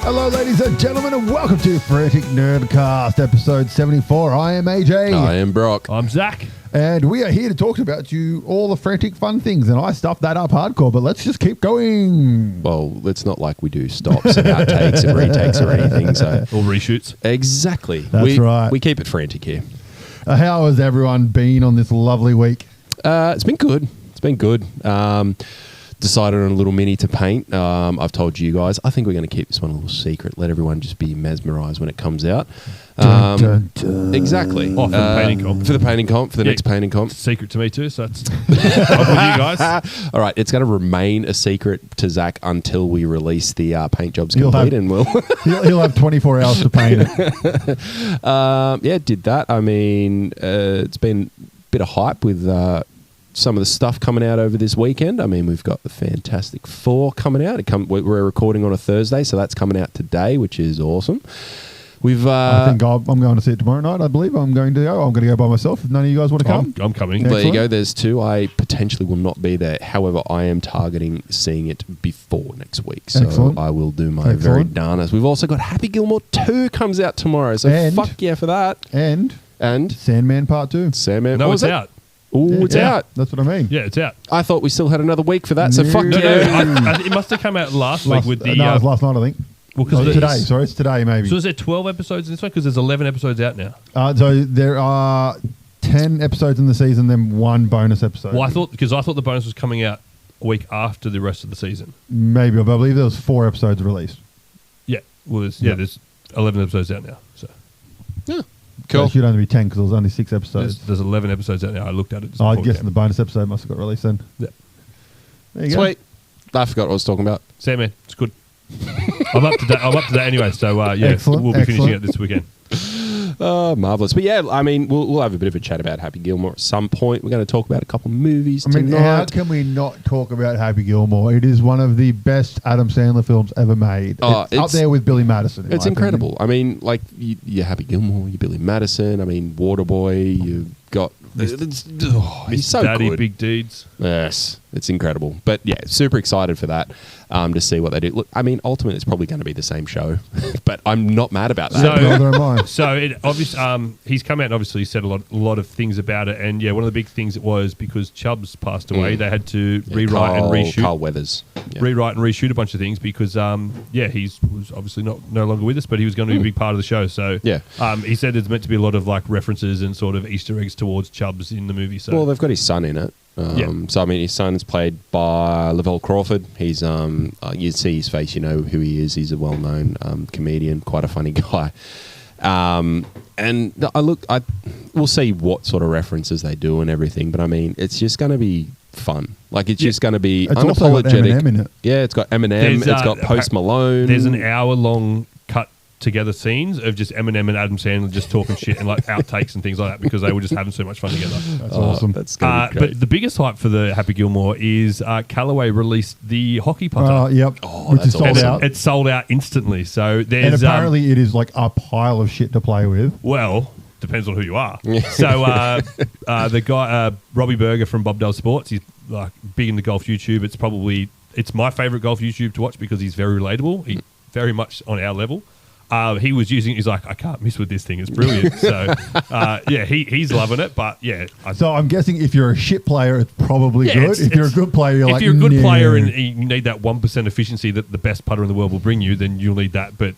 Hello, ladies and gentlemen, and welcome to Frantic Nerdcast, episode 74. I am AJ. I am Brock. I'm Zach. And we are here to talk about you all the frantic fun things. And I stuffed that up hardcore, but let's just keep going. Well, it's not like we do stops and outtakes and retakes or anything. So Or reshoots. exactly. That's right. We keep it frantic here. How has everyone been on this lovely week? It's been good. It's been good. Decided on a little mini to paint. I've told you guys. I think we're going to keep this one a little secret. Let everyone just be mesmerised when it comes out. Dun, dun, dun. Exactly. Oh, for the painting comp. For the painting comp. For the next painting comp. It's a secret to me too, so that's up with you guys. All right, it's going to remain a secret to Zach until we release the paint jobs You'll complete, have- and we'll. He'll have 24 hours to paint it. Yeah, did that. I mean, it's been a bit of hype with some of the stuff coming out over this weekend. I mean, we've got the Fantastic Four coming out. We're recording on a Thursday, so that's coming out today, which is awesome. We've. I think I'm going to see it tomorrow night, I believe. I'm going to go by myself. If none of you guys want to come. I'm coming. There you go. There's two. I potentially will not be there. However, I am targeting seeing it before next week. So Excellent. I will do my very darnest. We've also got Happy Gilmore 2 comes out tomorrow. So And- fuck yeah for that. And And Sandman Part 2. Sandman. No, what it's was it? out. Oh, it's Yeah, out. That's what I mean. Yeah, it's out. I thought we still had another week for that. So No. fuck No, yeah. It must have come out last week with the. No, it was last night, I think. well, No, because today. Sorry, it's today, maybe. So is there 12 episodes in this one? Because there's 11 episodes out now. So there are 10 episodes in the season, then one bonus episode. Well, I thought the bonus was coming out a week after the rest of the season. Maybe, but I believe there was 4 episodes released. Yeah. Well, there's, Yeah. there's 11 episodes out now. So Yeah. So Cool. it should only be 10 because there was only 6 episodes. there's 11 episodes out now. I looked at it. just I'm before we guessing the came. bonus episode must have got released then. Yeah. There you go. Sweet. I forgot what I was talking about. Sandman, it's good. I'm up to date anyway. So yeah, Excellent, we'll be finishing excellent. it this weekend. Marvelous. But yeah, I mean, we'll have a bit of a chat about Happy Gilmore at some point. We're going to talk about a couple of movies I mean, how tonight. can we not talk about Happy Gilmore? It is one of the best Adam Sandler films ever made. Oh, it's up there with Billy Madison. in It's my incredible. I mean, like, you Happy Gilmore, you Billy Madison, I mean, Waterboy, you've got... he's so Daddy, good. Big Deeds. Yes, it's incredible. But yeah, super excited for that, to see what they do. Look, I mean, ultimately, it's probably going to be the same show, but I'm not mad about that. opinion. Neither am I. So it obviously, he's come out and obviously said a lot of things about it. And yeah, one of the big things it was because Chubbs passed away, they had to rewrite and reshoot. Carl Weathers. Yeah. Rewrite and reshoot a bunch of things because he was obviously no longer with us, but he was going to be a big part of the show. So Yeah. he said there's meant to be a lot of like references and sort of Easter eggs towards Chubbs in the movie. So Well, they've got his son in it. So, I mean, his son's played by Lavelle Crawford. He's, you see his face, you know who he is. He's a well-known comedian, quite a funny guy. And we'll see what sort of references they do and everything. But I mean, it's just going to be fun. Like, it's just going to be It's also got unapologetic. Eminem in it. Yeah, it's got Eminem. There's, It's got Post Malone. there's an hour-long cut together scenes of just Eminem and Adam Sandler just talking shit and like outtakes and things like that because they were just having so much fun together. That's awesome. That's going to be great. But the biggest hype for the Happy Gilmore is Callaway released the hockey putter. Yep. Oh, Which is that's sold awesome. out. It's sold out instantly. So And there's apparently it is like a pile of shit to play with. well, depends on who you are. So the guy Robbie Berger from Bob Does Sports, he's like big into golf YouTube. It's my favorite golf YouTube to watch because he's very relatable. He's very much on our level. He was using. He's like, I can't miss with this thing. It's brilliant. So yeah, he's loving it. But yeah, So I'm guessing if you're a shit player, it's probably Yeah, good. If you're a good player, you're if like, you're a good "No." player and you need that 1% efficiency that the best putter in the world will bring you, then you'll need that. But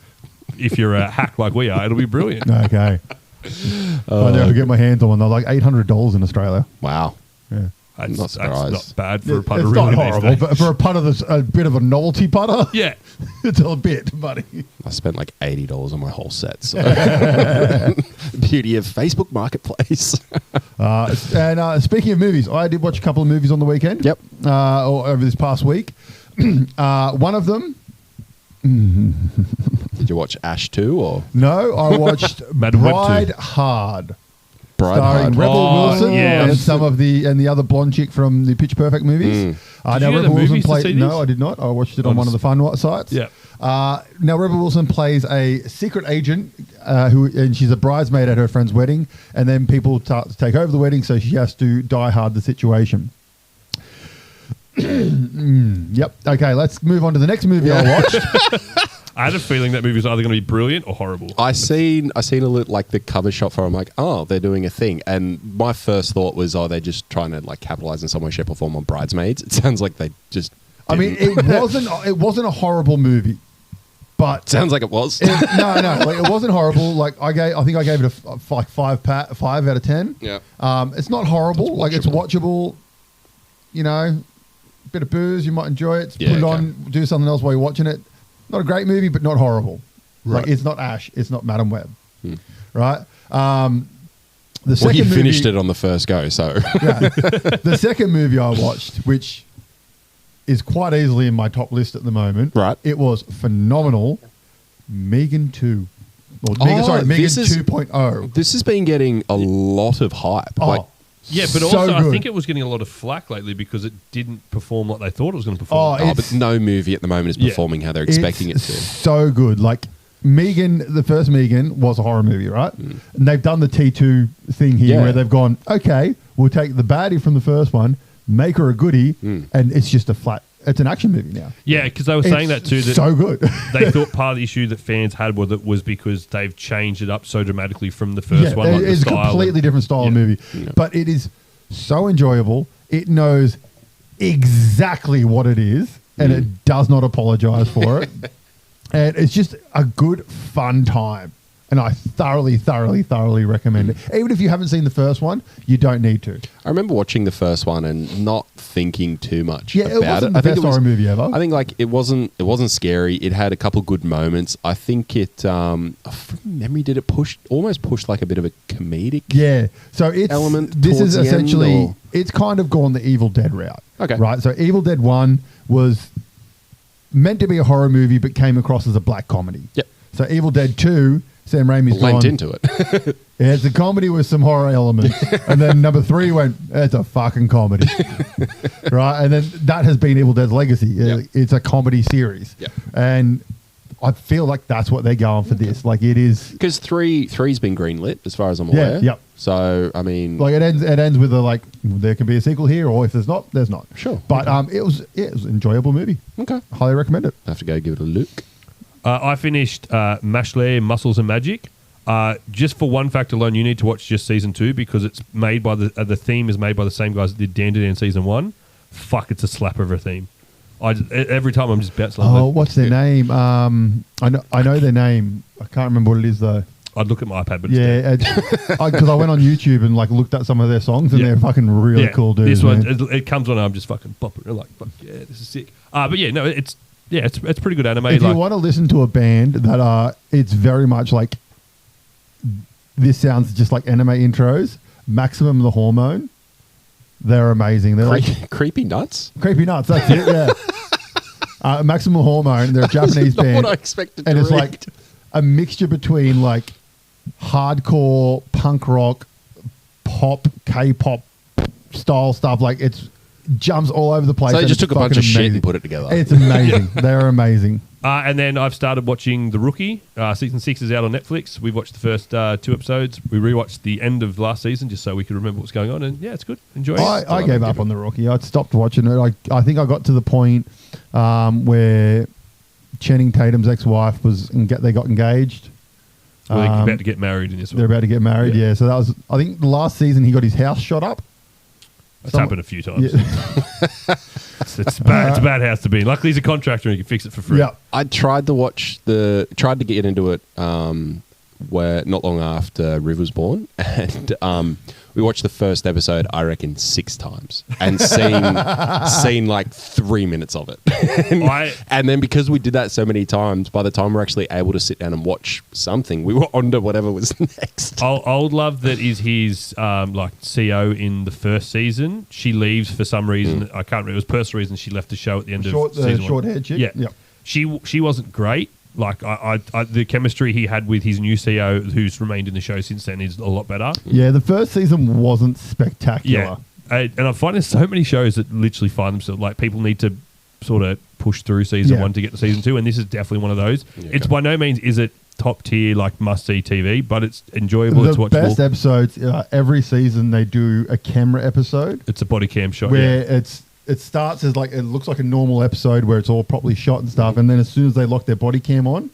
if you're a hack like we are, it'll be brilliant. Okay. I never get my hands on one. They're like $800 in Australia. Wow. Yeah. That's, Not surprised. that's not bad for a putter. It's really not these horrible, days. but for a putter that's a bit of a novelty putter, Yeah. it's a bit, buddy. I spent like $80 on my whole set. So. Beauty of Facebook Marketplace. And speaking of movies, I did watch a couple of movies on the weekend. Yep. Or over this past week. One of them, Did you watch Ash 2 or no, I watched Mad Web Bride 2. Hard. Bride Starring Hard? Rebel Oh, Wilson yeah. and some of the other blonde chick from the Pitch Perfect movies. Did Now you go to Rebel the Wilson movies to see played. these? No, I did not. I watched it on one of the fun sites. Yeah. Now Rebel Wilson plays a secret agent and she's a bridesmaid at her friend's wedding, and then people start to take over the wedding, so she has to die hard the situation. Yep. Okay, let's move on to the next movie I watched. I had a feeling that movie was either going to be brilliant or horrible. I seen a little like the cover shot for it. I'm like, oh, they're doing a thing, and my first thought was, oh, they're just trying to like capitalize in some way, shape, or form on Bridesmaids. It sounds like they just. I mean, it wasn't a horrible movie, but sounds like it was. No, like, it wasn't horrible. Like I think I gave it a 5 out of 10. Yeah. It's not horrible. Like it's watchable. You know, bit of booze, you might enjoy it. Put it on, do something else while you're watching it. Not a great movie, but not horrible. Right. Like it's not Ash, it's not Madam Web, right? You finished it on the first go, so the second movie I watched, which is quite easily in my top list at the moment, right? It was phenomenal. Megan 2. Megan 2.0. This has been getting a lot of hype. Yeah, but so also good. I think it was getting a lot of flack lately because it didn't perform like they thought it was going to perform. But no movie at the moment is performing how they're expecting it to. So good. Like Megan, the first Megan was a horror movie, right? And they've done the T2 thing here where they've gone, okay, we'll take the baddie from the first one, make her a goodie, and it's just it's an action movie now. Yeah, because they were saying that too. That so good. They thought part of the issue that fans had with it was because they've changed it up so dramatically from the first one. Like it's a completely different style of movie, but it is so enjoyable. It knows exactly what it is, and it does not apologize for it. And it's just a good, fun time. And I thoroughly, thoroughly, thoroughly recommend it. Even if you haven't seen the first one, you don't need to. I remember watching the first one and not thinking too much about it. It wasn't the best horror movie ever. I think like it wasn't scary. It had a couple good moments. I think it, from memory, did it almost push like a bit of a comedic So it's element. This is essentially it's kind of gone the Evil Dead route. Okay. Right. So Evil Dead 1 was meant to be a horror movie, but came across as a black comedy. Yep. So Evil Dead 2. Sam Raimi's lent into it. It's a comedy with some horror elements. And then number 3 went, it's a fucking comedy. Right? And then that has been Evil Dead's legacy. Yep. It's a comedy series. Yep. And I feel like that's what they're going for this. Like it is. Because three's been greenlit, as far as I'm aware. Yep. So, I mean. Like it ends with there can be a sequel here, or if there's not, there's not. Sure. But it was an enjoyable movie. Okay. Highly recommend it. I have to go give it a look. I finished Mashley, Muscles and Magic. Just for one fact alone, you need to watch just season 2 because it's made by the theme is made by the same guys that did Dan season 1. Fuck, it's a slapper of a theme. Every time I'm just bouncing. What's their name? I know their name. I can't remember what it is though. I'd look at my iPad, but because I went on YouTube and like looked at some of their songs and they're fucking really cool dudes. This one, it comes on and I'm just fucking bopping. Like, fuck yeah, this is sick. But yeah, no, it's pretty good anime. If you want to listen to a band that it's very much like this sounds just like anime intros. Maximum the Hormone, they're amazing. They're like Creepy Nuts. Creepy Nuts. That's it. Yeah. Maximum Hormone. They're a Japanese band. What I expected, and to it's read. like a mixture between like hardcore punk rock, pop, K-pop style stuff. Like it's jumps all over the place. So they just took a bunch of shit and put it together. It's amazing. They're amazing. And then I've started watching The Rookie. Season 6 is out on Netflix. We watched the first 2 episodes. We rewatched the end of last season just so we could remember what's going on. And yeah, it's good. Enjoy it. I gave up on The Rookie. I stopped watching it. I think I got to the point where Channing Tatum's ex-wife they got engaged. Well, they're about to get married in this one. They're about to get married, yeah. So that was, I think, the last season he got his house shot up. That's happened a few times. Yeah. It's a bad house to be in. Luckily, he's a contractor and he can fix it for free. Yeah. I tried to get into it where not long after Riv was born, and we watched the first episode, I reckon, 6 times, and seen like 3 minutes of it. and then because we did that so many times, by the time we're actually able to sit down and watch something, we were on to whatever was next. Old Love that is his like CEO in the first season. She leaves for some reason. I can't remember. It was personal reason she left the show at the end of season 1. Short-haired chick? Yeah. Yep. She wasn't great. Like the chemistry he had with his new CEO, who's remained in the show since then, is a lot better. Yeah, the first season wasn't spectacular. Yeah, and I'm finding so many shows that literally find themselves like people need to sort of push through season 1 to get to season 2, and this is definitely one of those. Yeah, it's by no means is it top tier like must see TV, but it's enjoyable. It's watchable. The best episodes every season they do a camera episode. It's a body cam shot where it's it starts as like, it looks like a normal episode where it's all properly shot and stuff, and then as soon as they lock their body cam on,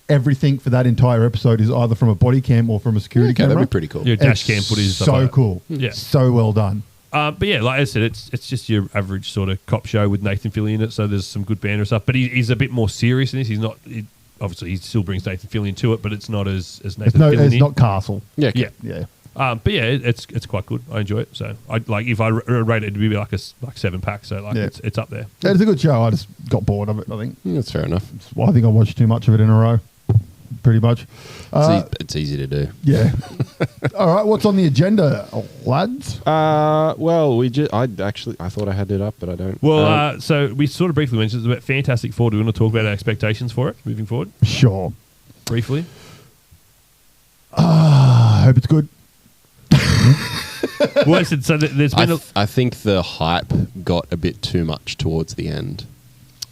everything for that entire episode is either from a body cam or from a security camera. That'd be pretty cool. Your dash cam footage. So Stuff like cool. Yeah. So well done. But yeah, like I said, it's just your average sort of cop show with Nathan Fillion in it. So there's some good banter and stuff. But he's a bit more serious in this. He's not. Obviously, he still brings Nathan Fillion to it, but it's not as Nathan Fillion. It's not Castle. Yeah. Yeah. But yeah, it's quite good. I enjoy it. So I like if I rate it, it'd be like 7-pack. So like it's up there. Yeah, it's a good show. I just got bored of it. I think That's fair enough. I think I watched too much of it in a row. Pretty much. It's easy to do. Yeah. All right. What's on the agenda, lads? Well, I thought I had it up, but I don't. Well, so we sort of briefly mentioned about Fantastic Four. Do we want to talk about our expectations for it moving forward? Sure. Briefly. I hope it's good. Well, listen, so there's been I think the hype got a bit too much towards the end.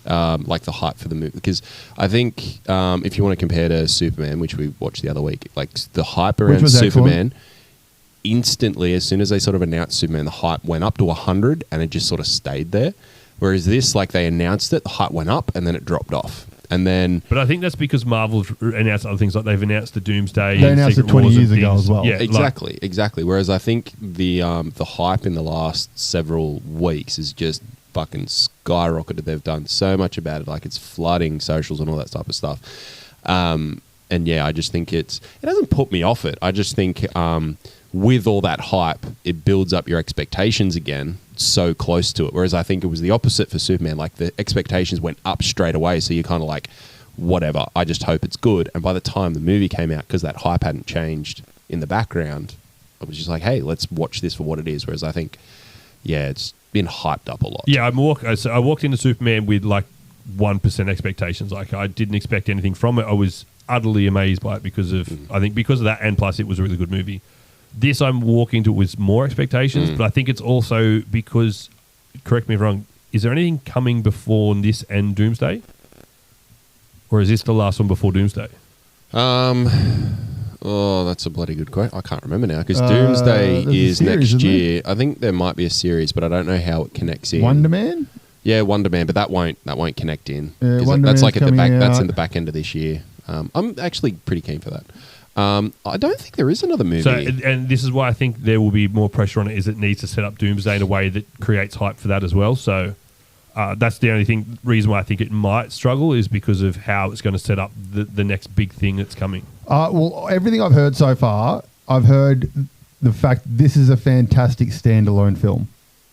Like the hype for the movie, because I think if you want to compare to Superman, which we watched the other week, like the hype around Superman, instantly as soon as they sort of announced Superman, the hype went up to 100 and it just sort of stayed there. Whereas this, like they announced it, the hype went up and then it dropped off. And then, but I think that's because Marvel's announced other things, like they've announced the Doomsday. They announced it 20 years ago as well. Yeah, exactly. Whereas I think the hype in the last several weeks is just fucking skyrocketed. They've done so much about it, like it's flooding socials and all that type of stuff. And yeah, I just think it doesn't put me off it. I just think with all that hype, it builds up your expectations again so close to it. Whereas I think it was the opposite for Superman. Like the expectations went up straight away, so you're kind of like, whatever, I just hope it's good. And by the time the movie came out, because that hype hadn't changed in the background, I was just like, hey, let's watch this for what it is. Whereas I think, yeah, it's been hyped up a lot. Yeah, I walked into Superman with like 1% expectations. Like I didn't expect anything from it. I was utterly amazed by it because of that, and plus it was a really good movie. This I'm walking to with more expectations, but I think it's also because, correct me if I'm wrong, is there anything coming before this and Doomsday? Or is this the last one before Doomsday? Oh, that's a bloody good question. I can't remember now because Doomsday is series, next year. I think there might be a series, but I don't know how it connects in. Wonder Man? Yeah, Wonder Man, but that won't connect in. Yeah, that's like at the back. Out. That's in the back end of this year. I'm actually pretty keen for that. I don't think there is another movie. So, and this is why I think there will be more pressure on it. Is it needs to set up Doomsday in a way that creates hype for that as well. So that's the only reason why I think it might struggle is because of how it's going to set up the next big thing that's coming. Well, everything I've heard so far, I've heard the fact this is a fantastic standalone film.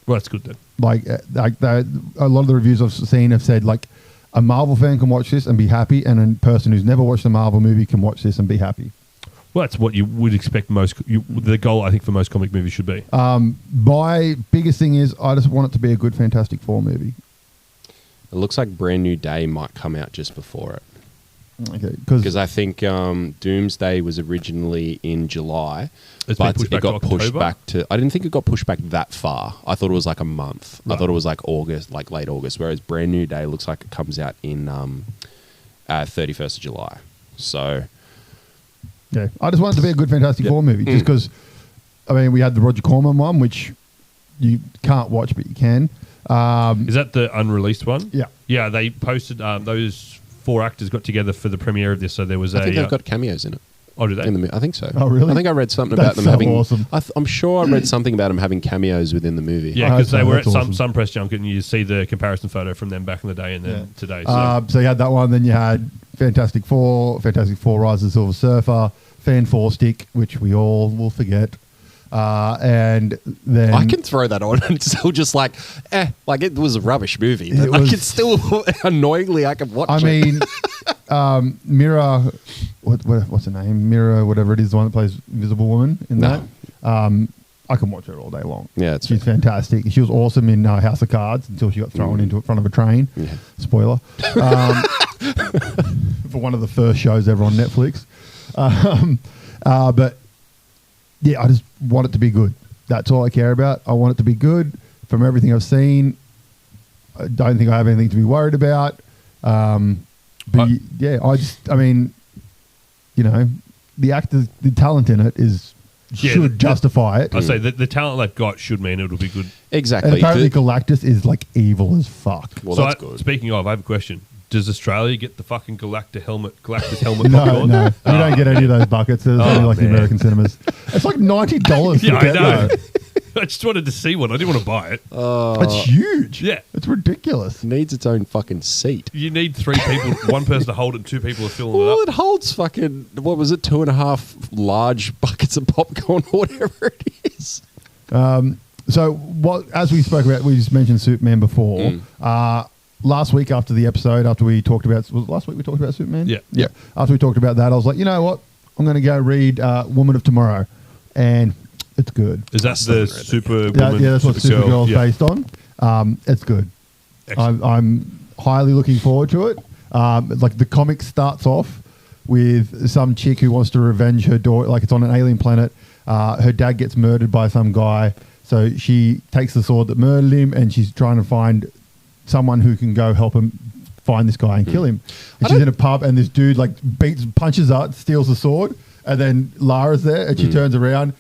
Well, that's good then. Like a lot of the reviews I've seen have said like a Marvel fan can watch this and be happy, and a person who's never watched a Marvel movie can watch this and be happy. Well, that's what you would expect the goal, I think, for most comic movies should be. My biggest thing is I just want it to be a good Fantastic Four movie. It looks like Brand New Day might come out just before it. Okay, because I think Doomsday was originally in July, but it got pushed back to. I didn't think it got pushed back that far. I thought it was like a month. Right. I thought it was like August, like late August. Whereas Brand New Day looks like it comes out in 31st of July. So, yeah, I just want it to be a good Fantastic Four movie, just because. I mean, we had the Roger Corman one, which you can't watch, but you can. Is that the unreleased one? Yeah, yeah. They posted those 4 actors got together for the premiere of this, so there was I think they've got cameos in it. Oh, do they? I think so. Oh, really? I think I read something That's about them having. Awesome. I'm sure I read something about them having cameos within the movie. Yeah, because they were at awesome. some press junket, and you see the comparison photo from them back in the day and then today. So you had that one. Then you had Fantastic Four, Rise of the Silver Surfer, Fan Four Stick, which we all will forget. And then I can throw that on and it's still just like it was a rubbish movie. But I could still annoyingly I could watch it. I mean, Mira, what's her name? Mira, whatever it is, the one that plays Invisible Woman in that. I can watch her all day long. Yeah, she's fantastic. She was awesome in House of Cards until she got thrown into front of a train. Yeah. Spoiler. For one of the first shows ever on Netflix. But yeah, I just want it to be good. That's all I care about. I want it to be good. From everything I've seen, I don't think I have anything to be worried about. But I mean, you know, the talent in it is should justify it. I say the talent they've got should mean it'll be good. Exactly. And apparently Galactus is like evil as fuck. Well, So that's good. speaking of, I have a question. Does Australia get the fucking Galactus helmet No, popular? no, you don't get any of those buckets. It's only like the man. American cinemas. It's like $90 to Yeah, I get know. though. I just wanted to see one. I didn't want to buy it. It's huge. Yeah. It's ridiculous. Needs its own fucking seat. You need 3 people, one person to hold it, and 2 people are filling Well, it up. it holds fucking, what was it, 2.5 large buckets of popcorn or whatever it is. So what? As we spoke about, we just mentioned Superman before. Last week after the episode, after we talked about, was it last week we talked about Superman? Yeah. After we talked about that, I was like, you know what? I'm going to go read Woman of Tomorrow, and it's good. Is that the Superwoman? Yeah, that's what Supergirl is based on. It's good. Excellent. I'm highly looking forward to it. Like the comic starts off with some chick who wants to revenge her daughter. Like it's on an alien planet. Her dad gets murdered by some guy, so she takes the sword that murdered him, and she's trying to find someone who can go help him find this guy and kill him. And she's in a pub, and this dude like punches her, steals the sword, and then Lara's there, and she turns around,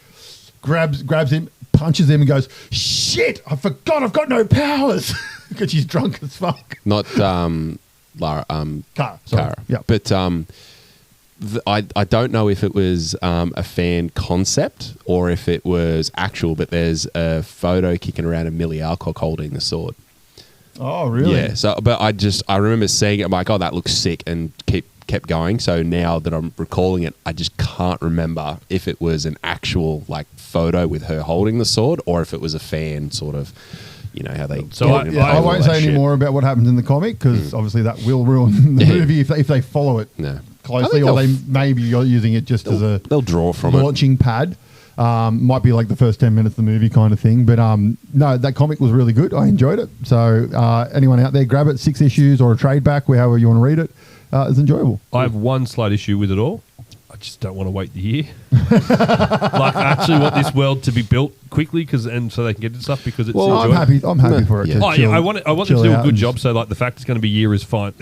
grabs him, punches him, and goes, "Shit! I forgot I've got no powers," because she's drunk as fuck. Not Lara, Kara. Yeah. But I don't know if it was a fan concept or if it was actual, but there's a photo kicking around of Millie Alcock holding the sword. Oh, really? Yeah. So, but I remember seeing it. I'm like, oh, that looks sick, and kept going. So now that I'm recalling it, I just can't remember if it was an actual like photo with her holding the sword or if it was a fan sort of, you know, how they. So I won't say any more about what happens in the comic because obviously that will ruin the movie if they follow it closely, or they maybe you're using it just as a they'll draw from launching pad. Might be like the first 10 minutes of the movie kind of thing. But no, that comic was really good. I enjoyed it. So anyone out there, grab it, 6 issues or a trade back, however you want to read it. It's enjoyable. I have one slight issue with it all. I just don't want to wait the year. Like, I actually want this world to be built quickly so they can get into stuff because it's. Well, I'm happy for it. Yeah. To Oh, chill, yeah, I want them to do a good job. So, like, the fact it's going to be year is fine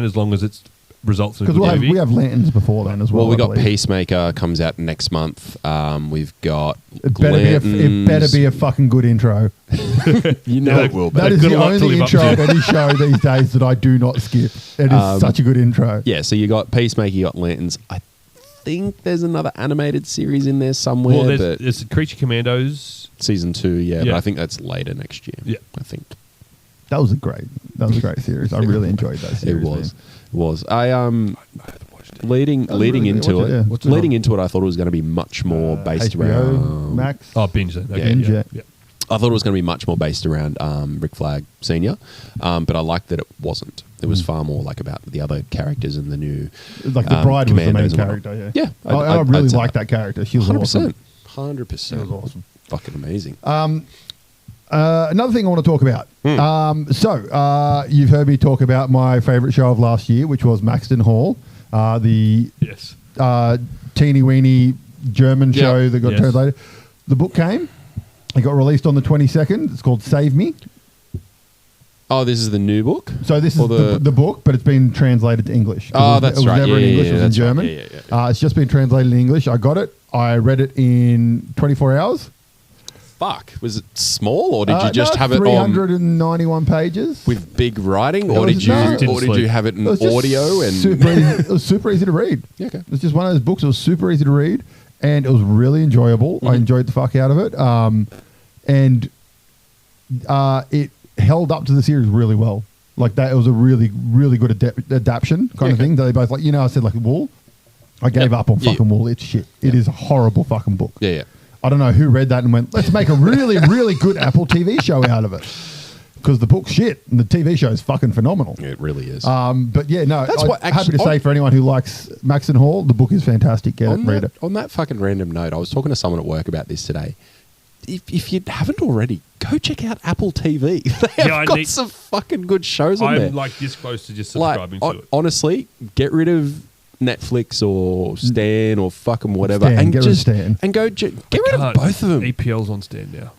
as long as it's results in a good movie. we have Lanterns before then as well. Well, we I got believe. Peacemaker comes out next month. We've got It better be a fucking good intro. You know it will be. That is got the a lot to only live up intro of to. any show these days that I do not skip. It is such a good intro. Yeah, so you got Peacemaker, you got Lanterns. I think there's another animated series in there somewhere. Well, but there's Creature Commandos. season 2, but Yeah. I think that's later next year. Yeah. I think That was a great series. I really enjoyed that series. it was. I I haven't watched it. leading really into good. it. Yeah. What's it Leading on? into it, I thought it was going to be much more based HBO around Max. Oh, Binge then. Okay, Binge, yeah. yeah. I thought it was going to be much more based around Rick Flag Senior, but I liked that it wasn't. It was far more like about the other characters and the new, Like the bride was the main Commandos and whatnot. character. Yeah, Yeah, I really I'd say liked that character. She was 100%. awesome. 100%. She was awesome. Fucking amazing. Another thing I want to talk about. So you've heard me talk about my favourite show of last year, which was Maxton Hall, the Yes. teeny weeny German show that got Yes. translated. The book came. It got released on the 22nd. It's called Save Me. Oh, this is the new book? So this is Or the book, but it's been translated to English. Oh, It that's was right. never in Yeah, English. yeah, It was in that's right. German. Yeah. It's just been translated in English. I got it. I read it in 24 hours. Fuck. Was it small, or did you just No, have it on 391 pages. with big writing, It or was- did you no. or did you have it in It was just audio and super easy, it was super easy to read. Yeah, okay. It's just one of those books that was super easy to read, and it was really enjoyable. I enjoyed the fuck out of it, and it held up to the series really well. Like that, it was a really, really good adaptation kind of thing. They both like, I said like Wool. I gave up on fucking Wool. It's shit. It is a horrible fucking book. Yeah. I don't know who read that and went, let's make a really, really good Apple TV show out of it. Because the book's shit and the TV show is fucking phenomenal. It really is. But yeah, no, That's I'm what happy actually- to say for anyone who likes Maxton Hall, the book is fantastic. Get it, read it. On that fucking random note, I was talking to someone at work about this today. If you haven't already, go check out Apple TV. They have got some fucking good shows on there. I'm like this close to just subscribing to it. Honestly, get rid of Netflix or Stan or fucking whatever, Stan, and get rid of just Stan. and go get rid of both of them. EPL's on stand now.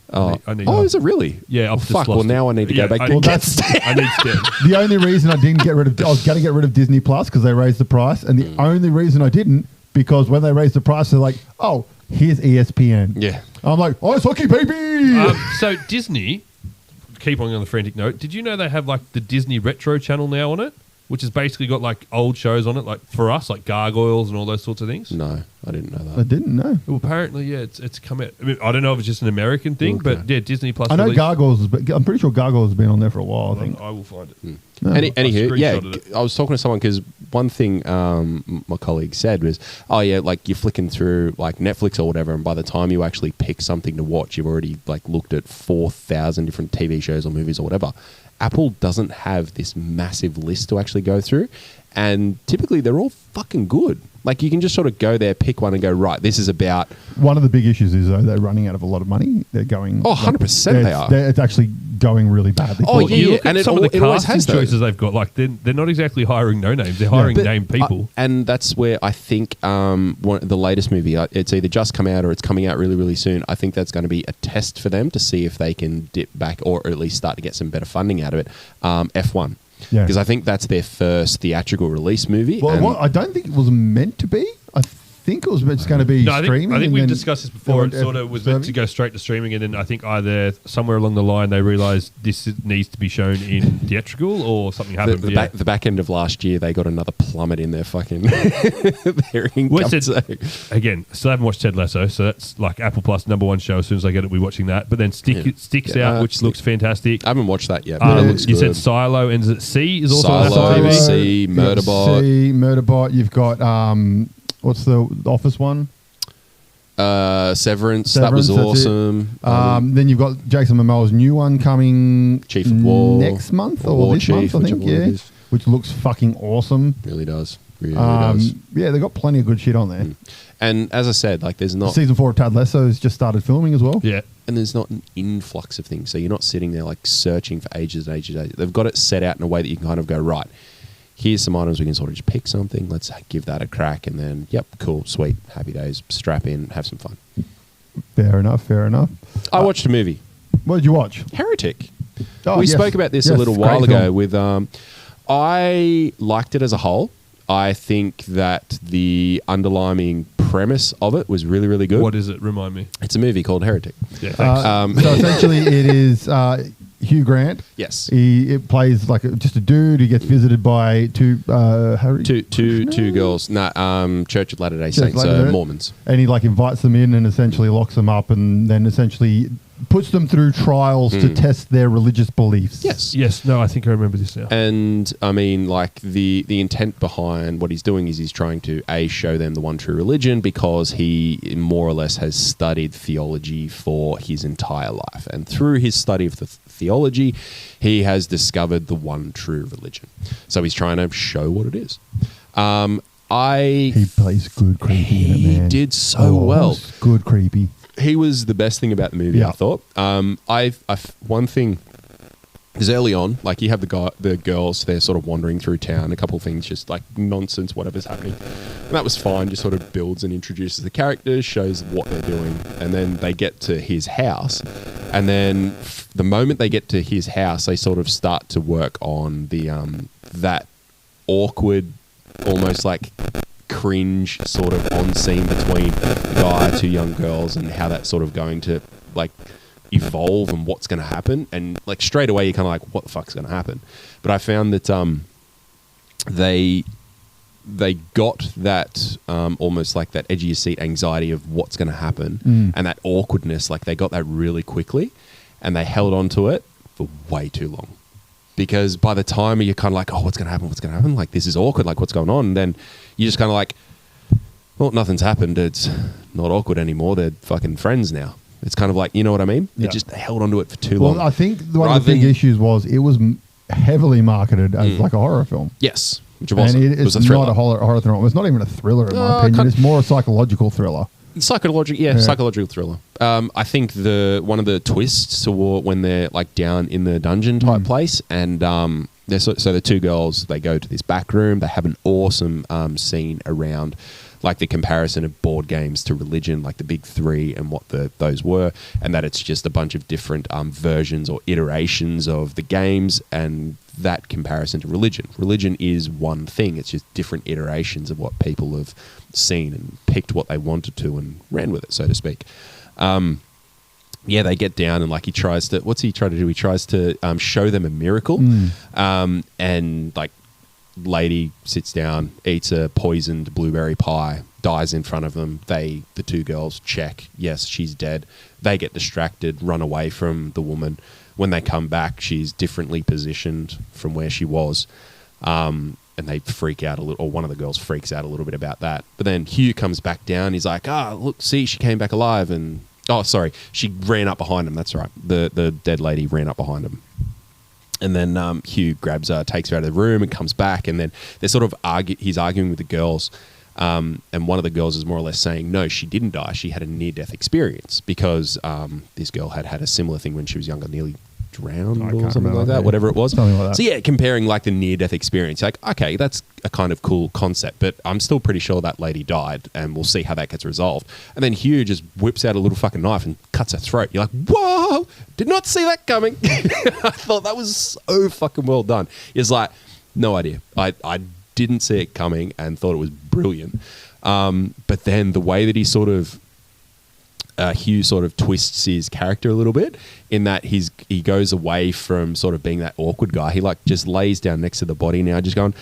I need Is it really? Yeah, I've Oh, just fuck. lost Well, now it. I need to Yeah, go back I- to Well, get that's- Stan. I need Stan. The only reason I didn't get rid of, I was going to get rid of Disney Plus because they raised the price, and the only reason I didn't, because when they raised the price, they're like, oh, here's ESPN. Yeah. I'm like, ice hockey, baby. So Disney, keep on the frantic note, did you know they have like the Disney Retro channel now on it? Which has basically got like old shows on it, like for us, like Gargoyles and all those sorts of things. No, I didn't know I that. didn't know. Well, apparently, yeah, it's come out. I mean, I don't know if it's just an American thing, Okay. but yeah, Disney Plus. I know released- Gargoyles, I'm pretty sure Gargoyles has been on there for a while, I think. I will find it. No. Anywho, yeah, screenshotted it. I was talking to someone because one thing my colleague said was, oh yeah, like you're flicking through like Netflix or whatever, and by the time you actually pick something to watch, you've already like looked at 4,000 different TV shows or movies or whatever. Apple doesn't have this massive list to actually go through, and typically they're all fucking good. Like you can just sort of go there, pick one, and go, right, this is about. One of the big issues is though they're running out of a lot of money. They're going. Oh, 100% they are. It's actually going really badly. Oh, for them. yeah, You look at and it some of the always casting has those. choices they've got. Like they're not exactly hiring no names; they're hiring But named people. and that's where I think the latest movie, it's either just come out or it's coming out really, really soon. I think that's going to be a test for them to see if they can dip back or at least start to get some better funding out of it. F1. Yeah. Because I think that's their first theatrical release movie. Well, and I don't think it was meant to be. I think it was just going to be No, I streaming. think and we've then discussed this before. It they sort of was meant to go straight to streaming, and then I think either somewhere along the line they realised this needs to be shown in theatrical or something happened. the back end of last year, they got another plummet in their fucking their income. Well, it's so- again, still haven't watched Ted Lasso, so that's like Apple Plus #1 show. As soon as I get it, we're watching that. But then Sticks Yeah, out, which looks fantastic. I haven't watched that yet, but it looks You good. said Silo ends at C is also on Silo, Apple TV. C, Murderbot. Murderbot. You've got what's the Office one? Severance, that was Severance, that's it. awesome. Then you've got Jason Momoa's new one coming Chief of War. next month or War this Chief, month, I think. whichever one it Yeah, is. which looks fucking awesome. Really does. Really does. Yeah, they got plenty of good shit on there. And as I said, like there's not Season 4 of Ted Lasso has just started filming as well. Yeah. and there's not an influx of things. So you're not sitting there like searching for ages and ages and ages. They've got it set out in a way that you can kind of go, right, here's some items we can sort of just pick something. Let's give that a crack. And then, yep, cool, sweet, happy days, strap in, have some fun. Fair enough, fair enough. I watched a movie, What did you watch? Heretic. Oh, We yes. spoke about this a Yes, little great while ago film. with, I liked it as a whole. I think that the underlying premise of it was really, really good. What is it? Remind me. It's a movie called Heretic. Yeah, thanks. So essentially, it is Hugh Grant. Yes. It plays like just a dude who gets visited by two Two girls. Church of Latter-day Saints, Latter-day. Mormons. and he like invites them in and essentially locks them up and then essentially puts them through trials to test their religious beliefs. Yes. No, I think I remember this now. And I mean, like the intent behind what he's doing is he's trying to show them the one true religion because he more or less has studied theology for his entire life, and through his study of the theology, he has discovered the one true religion. So he's trying to show what it is. He plays good creepy in it, man. He did so well. it's good creepy. He was the best thing about the movie, Yeah. I thought. One thing is early on, like you have the girls, they're sort of wandering through town, a couple of things, just like nonsense, whatever's happening. And that was fine, just sort of builds and introduces the characters, shows what they're doing. And then they get to his house. And then the moment they get to his house, they sort of start to work on the that awkward, almost like cringe sort of on scene between the guy, two young girls, and how that's sort of going to like evolve and what's going to happen. And like straight away you're kind of like, what the fuck's going to happen? But I found that they got that almost like that edge of your seat anxiety of what's going to happen and that awkwardness, like they got that really quickly and they held on to it for way too long. Because by the time you're kind of like, oh, what's going to happen? What's going to happen? Like, this is awkward. Like, what's going on? And then you're just kind of like, well, nothing's happened. It's not awkward anymore. They're fucking friends now. It's kind of like, you know what I mean? Yeah. They just held onto it for too long. Well, I think one of Rather the big than- issues was it was heavily marketed as like a horror film. Yes, which it wasn't. And It it's was a thriller. not a horror thriller. It's not even a thriller in my No, opinion. kind- It's more a psychological thriller. Psychological thriller. I think one of the twists toward when they're like down in the dungeon type place, and so the two girls, they go to this back room. They have an awesome scene around like the comparison of board games to religion, like the big three and what those were, and that it's just a bunch of different versions or iterations of the games, and that comparison to religion. Religion is one thing. It's just different iterations of what people have seen and picked what they wanted to and ran with it, so to speak. Yeah, they get down and like he tries to. What's he trying to do? He tries to show them a miracle, and like lady sits down, eats a poisoned blueberry pie, dies in front of them. The two girls check. Yes, she's dead. They get distracted, run away from the woman. When they come back, she's differently positioned from where she was, and they freak out a little. Or one of the girls freaks out a little bit about that. But then Hugh comes back down. He's like, look, see, she came back alive and. Oh, sorry. She ran up behind him. That's right. The dead lady ran up behind him. And then Hugh grabs her, takes her out of the room and comes back. And then they're sort of he's arguing with the girls. And one of the girls is more or less saying, no, she didn't die. She had a near-death experience because this girl had a similar thing when she was younger, nearly drowned or something like that, whatever it was. Something like that. So yeah, comparing like the near-death experience, like, okay, that's a kind of cool concept, but I'm still pretty sure that lady died and we'll see how that gets resolved. And then Hugh just whips out a little fucking knife and cuts her throat. You're like, whoa, did not see that coming. I thought that was so fucking well done. It's like, no idea. I didn't see it coming and thought it was brilliant. But then the way that he sort of Hugh sort of twists his character a little bit in that he goes away from sort of being that awkward guy. He like just lays down next to the body now, just going,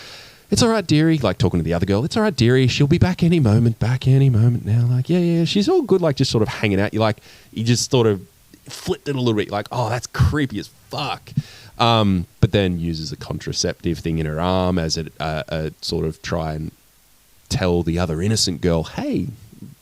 it's all right, dearie, like talking to the other girl. It's all right, dearie. She'll be back any moment now. Like, yeah, she's all good. Like just sort of hanging out. You like, he just sort of flipped it a little bit. Like, oh, that's creepy as fuck. But then uses a contraceptive thing in her arm as a sort of try and tell the other innocent girl, hey,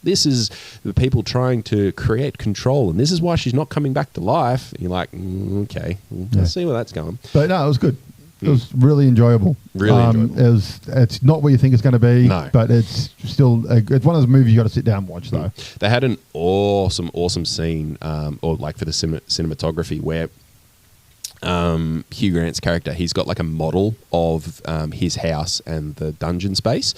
this is the people trying to create control, and this is why she's not coming back to life. And you're like, okay, let's see where that's going. But no, it was good. It was really enjoyable. Really enjoyable. It's not what you think it's going to be, no. But it's still it's one of those movies you got to sit down and watch, though. They had an awesome scene, or like for the cinematography, where Hugh Grant's character, he's got like a model of his house and the dungeon space.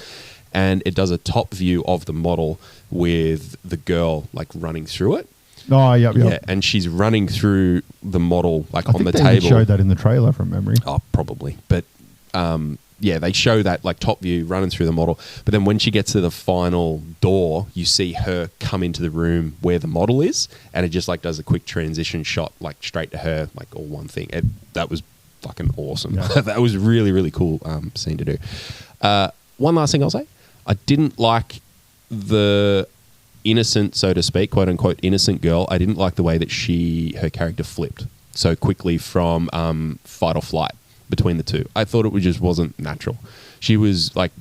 And it does a top view of the model with the girl like running through it. Oh, yep. Yeah, and she's running through the model like on the they table. Showed that in the trailer from memory. Oh, probably. But yeah, they show that like top view running through the model. But then when she gets to the final door, you see her come into the room where the model is, and it just like does a quick transition shot like straight to her, like all one thing. That was fucking awesome. Yeah. That was really, really cool scene to do. One last thing I'll say. I didn't like the innocent, so to speak, quote unquote, innocent girl. I didn't like the way that her character flipped so quickly from fight or flight between the two. I thought it just wasn't natural. She was like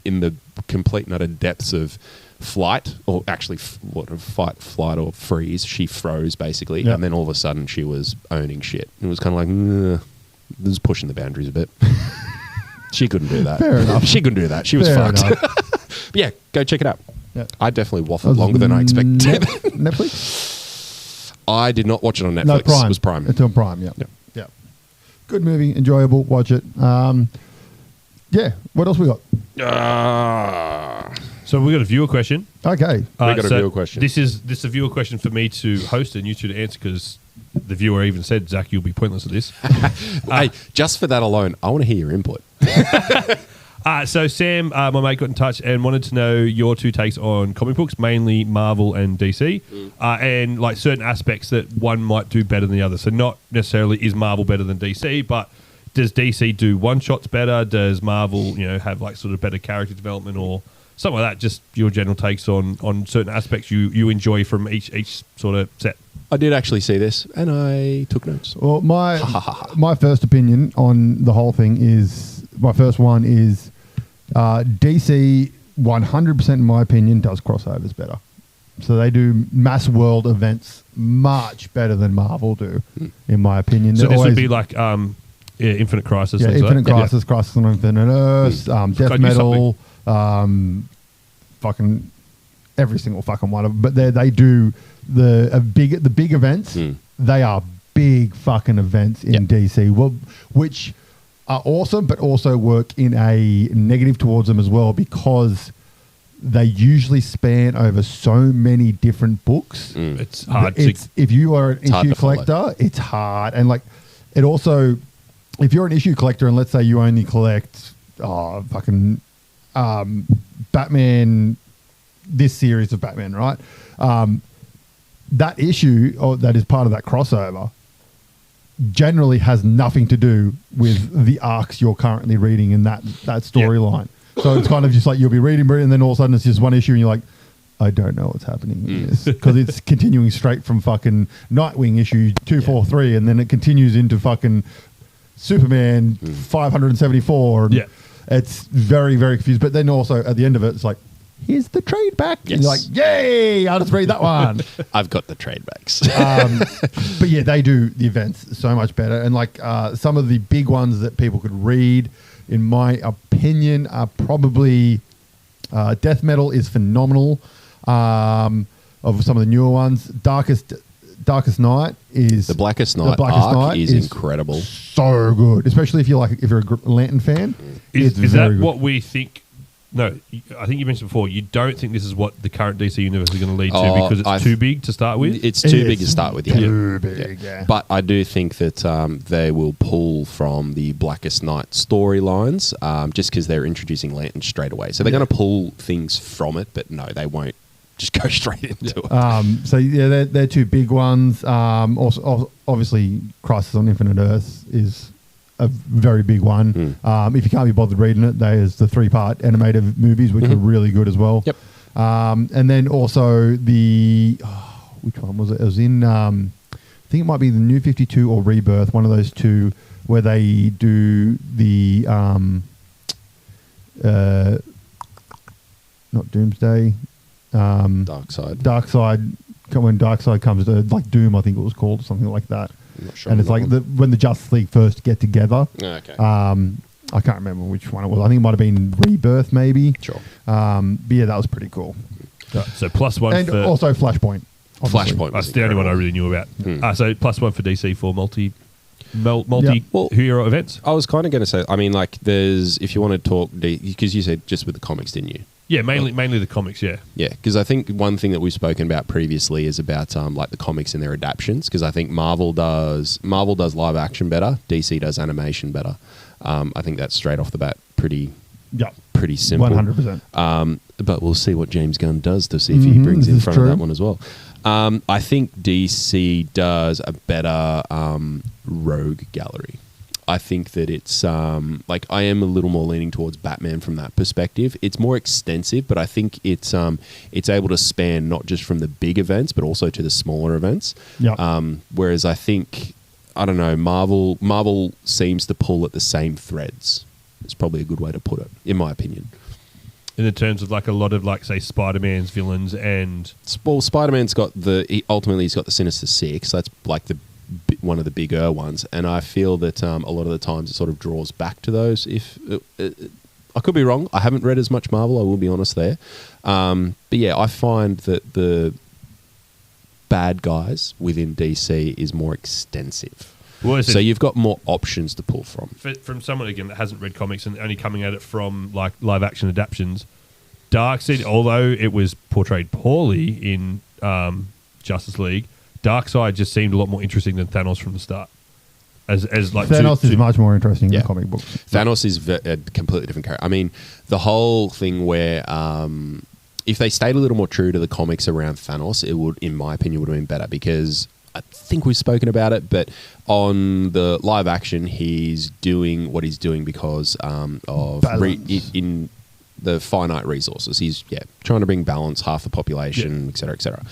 in the complete and utter depths of flight, or actually fight, flight, or freeze. She froze basically, and then all of a sudden she was owning shit. It was kind of like, this is pushing the boundaries a bit. She couldn't do that. Fair enough. She couldn't do that. She was fucked. But yeah, go check it out. Yeah. I definitely waffled longer than I expected. Netflix? I did not watch it on Netflix. No, Prime. It was Prime. It's on Prime, yeah. Good movie, enjoyable, watch it. Yeah, what else we got? So we got a viewer question. Okay. We got a viewer question. This is a viewer question for me to host and you two to answer, because the viewer even said, Zach, you'll be pointless at this. Hey, just for that alone, I want to hear your input. So Sam, my mate, got in touch and wanted to know your two takes on comic books, mainly Marvel and DC, and like certain aspects that one might do better than the other. So not necessarily is Marvel better than DC, but does DC do one-shots better? Does Marvel, have like sort of better character development or something like that? Just your general takes on certain aspects you enjoy from each sort of set. I did actually see this, and I took notes. Well, my first opinion on the whole thing is, my first one is DC 100%, in my opinion, does crossovers better. So they do mass world events much better than Marvel do, in my opinion. So this would be like Infinite Crisis. Yeah, Infinite Crisis, Crisis on Infinite Earths, Death Metal, fucking every single fucking one of them. But they do the big events. They are big fucking events in DC, which are awesome, but also work in a negative towards them as well, because they usually span over so many different books. It's hard. If you are an issue collector, it's hard. And like, it also, if you're an issue collector and let's say you only collect Batman, this series of Batman, right? That issue or that is part of that crossover generally has nothing to do with the arcs you're currently reading in that storyline. So it's kind of just like you'll be reading and then all of a sudden it's just one issue and you're like, I don't know what's happening in this because it's continuing straight from fucking Nightwing issue 243 and then it continues into fucking Superman 574. And it's very, very confused. But then also at the end of it, it's like, here's the trade back. Yes. And you're like, yay, I'll just read that one. I've got the trade backs. But yeah, they do the events so much better. And like some of the big ones that people could read, in my opinion, are probably Death Metal is phenomenal. Of some of the newer ones, Darkest Night is the Blackest Night arc is incredible, so good, especially if you're a Lantern fan. Is that good. What we think? No, I think you mentioned before. You don't think this is what the current DC universe is going to lead to because it's too big to start with. It's too big to start with. Too big, yeah. But I do think that they will pull from the Blackest Night storylines, just because they're introducing Lantern straight away. So they're going to pull things from it, but no, they won't. Just go straight into it. So yeah, they're two big ones. Also, obviously, Crisis on Infinite Earths is a very big one. If you can't be bothered reading it, there's the 3-part animated movies, which are really good as well. Yep. And then also which one was it? It was in, I think it might be the New 52 or Rebirth, one of those two, where they do the, not Doomsday. Darkseid, when Darkseid comes to like Doom, I think it was called, or something like that. I'm not sure. And it's like when the Justice League first get together. Okay. I can't remember which one it was. I think it might have been Rebirth, maybe. Sure. But yeah, that was pretty cool. So +1 and for also Flashpoint. Obviously. Flashpoint. That's the only one I really knew about. So +1 for DC for multi-hero events. I was kind of going to say, I mean, like, if you want to talk, because you said just with the comics, didn't you? Yeah, mainly the comics, yeah. Yeah, because I think one thing that we've spoken about previously is about like the comics and their adaptions, because I think Marvel does live action better, DC does animation better. I think that's straight off the bat pretty simple. 100%. But we'll see what James Gunn does to see if he brings in front of that one as well. I think DC does a better rogue gallery. I think that it's like I am a little more leaning towards Batman from that perspective. It's more extensive, but I think it's able to span not just from the big events, but also to the smaller events. Yeah. Whereas I think, I don't know, Marvel seems to pull at the same threads. It's probably a good way to put it, in my opinion. In terms of like a lot of like say Spider-Man's villains and Spider-Man's got ultimately he's got the Sinister Six. That's like one of the bigger ones, and I feel that a lot of the times it sort of draws back to those. If I could be wrong, I haven't read as much Marvel, I will be honest there. But yeah, I find that the bad guys within DC is more extensive. So you've got more options to pull from. From someone again that hasn't read comics and only coming at it from like live action adaptions, Darkseid, although it was portrayed poorly in Justice League, Darkseid just seemed a lot more interesting than Thanos from the start. As like Thanos is much more interesting in comic books. Thanos is a completely different character. I mean, the whole thing where if they stayed a little more true to the comics around Thanos, it would, in my opinion, would have been better, because I think we've spoken about it, but on the live action, he's doing what he's doing because of in the finite resources. He's trying to bring balance, half the population, et cetera, et cetera.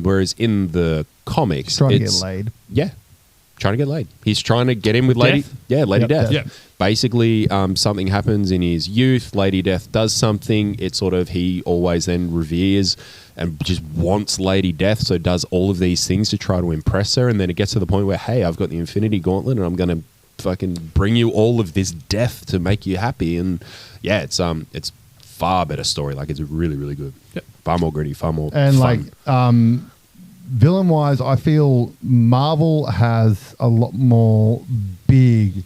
Whereas in the comics, he's trying to get laid. Yeah, trying to get laid. He's trying to get in with Lady Death. Yep. Basically, something happens in his youth. Lady Death does something. It's sort of he always then reveres and just wants Lady Death, so does all of these things to try to impress her. And then it gets to the point where, hey, I've got the Infinity Gauntlet, and I'm going to fucking bring you all of this death to make you happy. And yeah, it's far better story. Like, it's really, really good. Yep. Far more gritty, far more and fun. Like villain-wise, I feel Marvel has a lot more big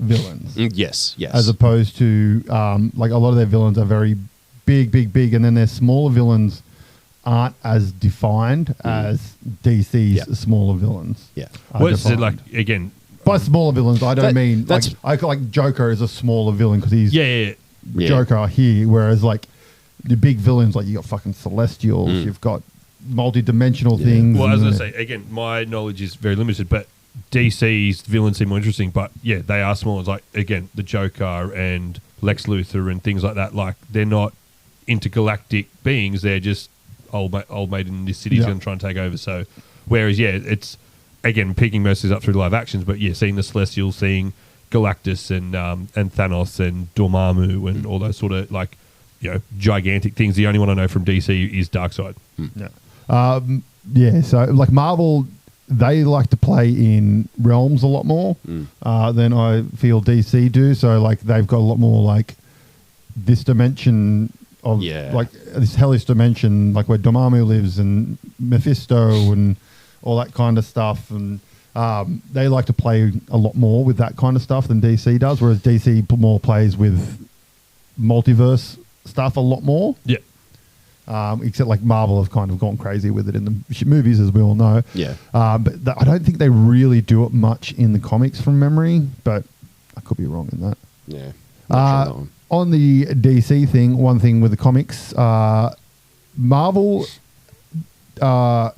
villains. Yes. As opposed to like a lot of their villains are very big, and then their smaller villains aren't as defined as DC's smaller villains. Yeah. What is it like, again, By smaller villains, I don't mean that's like Joker is a smaller villain because he's Yeah. Joker here, whereas like the big villains, like you got fucking Celestials, you've got multi-dimensional things. Well, as I say, again, my knowledge is very limited, but DC's villains seem more interesting. But yeah, they are small. It's like, again, the Joker and Lex Luthor and things like that. Like, they're not intergalactic beings. They're just old mate in this city's going to try and take over. So, whereas, yeah, it's, again, picking most of these up through live actions, but yeah, seeing the Celestials, seeing Galactus and Thanos and Dormammu and all those sort of, like, you know, gigantic things. The only one I know from DC is Darkseid. Yeah. So like Marvel, they like to play in realms a lot more than I feel DC do. So like they've got a lot more like this dimension of like this hellish dimension, like where Dormammu lives and Mephisto and all that kind of stuff. And they like to play a lot more with that kind of stuff than DC does. Whereas DC more plays with multiverse stuff a lot more. Yeah. Except like Marvel have kind of gone crazy with it in the movies, as we all know. Yeah. But I don't think they really do it much in the comics from memory, but I could be wrong in that. Yeah. On the DC thing, one thing with the comics, Marvel, I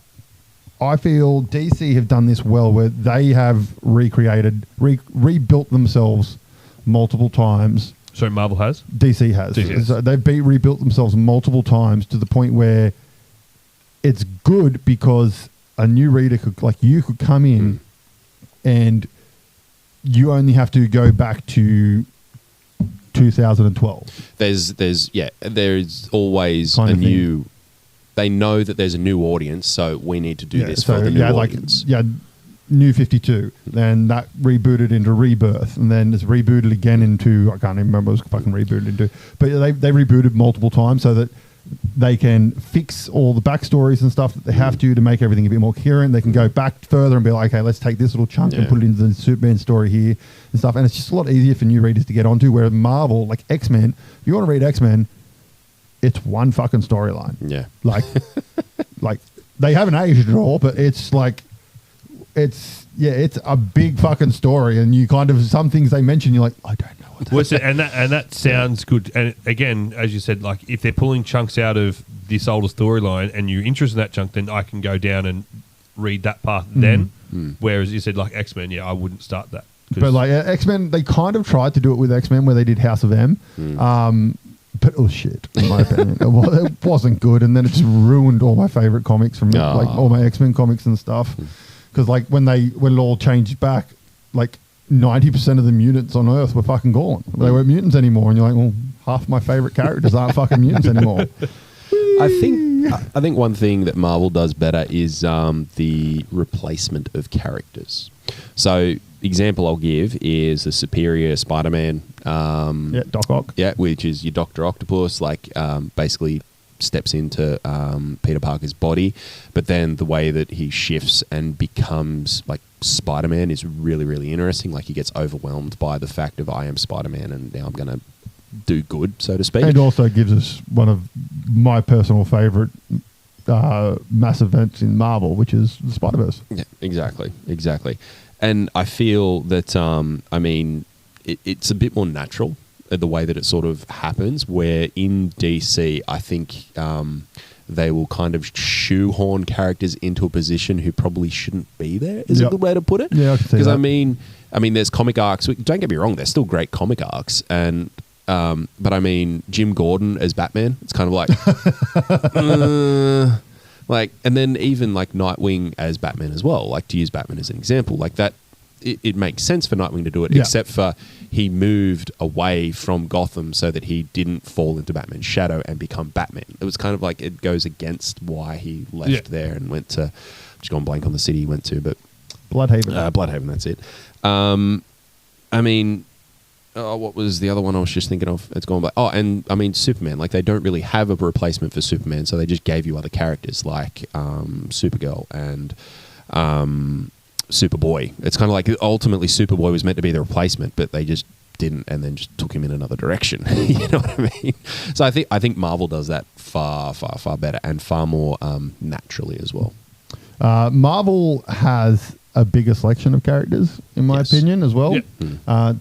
feel DC have done this well where they have rebuilt themselves multiple times. So Marvel has? DC has. So they've rebuilt themselves multiple times to the point where it's good because a new reader could, like you could come in and you only have to go back to 2012. There's always kind of new thing. They know that there's a new audience, so we need to do this for the new audience. New 52, then that rebooted into Rebirth, and then it's rebooted again into, I can't even remember what it was fucking rebooted into, but they rebooted multiple times so that they can fix all the backstories and stuff that they have to make everything a bit more coherent. They can go back further and be like, okay, let's take this little chunk and put it into the Superman story here and stuff, and it's just a lot easier for new readers to get onto, where Marvel, like X-Men, if you want to read X-Men, it's one fucking storyline. Yeah. Like they haven't aged at all, but it's like, it's a big fucking story, and you kind of, some things they mention, you're like, I don't know what that is. And that sounds good. And again, as you said, like if they're pulling chunks out of this older storyline and you're interested in that chunk, then I can go down and read that part then. Whereas you said like X-Men, I wouldn't start that. But like X-Men, they kind of tried to do it with X-Men where they did House of M. But it was shit, in my opinion. It wasn't good, and then it just ruined all my favorite comics from like all my X-Men comics and stuff. Because like when it all changed back, like 90% of the mutants on Earth were fucking gone. They weren't mutants anymore, and you're like, well, half my favorite characters aren't fucking mutants anymore. I think one thing that Marvel does better is the replacement of characters. So, example I'll give is the Superior Spider-Man. Doc Ock. Yeah, which is your Dr. Octopus, like basically steps into Peter Parker's body, but then the way that he shifts and becomes like Spider-Man is really, really interesting. Like he gets overwhelmed by the fact of I am Spider-Man and now I'm going to do good, so to speak. And also gives us one of my personal favourite mass events in Marvel, which is the Spider-Verse. Yeah, exactly. And I feel that, it's a bit more natural, the way that it sort of happens, where in DC, I think they will kind of shoehorn characters into a position who probably shouldn't be there, is a good way to put it. Yeah, I can see that. Because, I mean, there's comic arcs. Don't get me wrong, they're still great comic arcs. And but, I mean, Jim Gordon as Batman, it's kind of like... and then even, like, Nightwing as Batman as well, like, to use Batman as an example, like that... It makes sense for Nightwing to do it, except for he moved away from Gotham so that he didn't fall into Batman's shadow and become Batman. It was kind of like it goes against why he left there and went to... I've just gone blank on the city he went to, but... Bloodhaven. Bloodhaven, that's it. What was the other one I was just thinking of? It's gone blank. Oh, and I mean, Superman. Like, they don't really have a replacement for Superman, so they just gave you other characters like Supergirl and... Superboy. It's kind of like ultimately Superboy was meant to be the replacement, but they just didn't, and then just took him in another direction. You know what I mean? So I think Marvel does that far better and far more naturally as well. Marvel has a bigger selection of characters, in my opinion, as well. For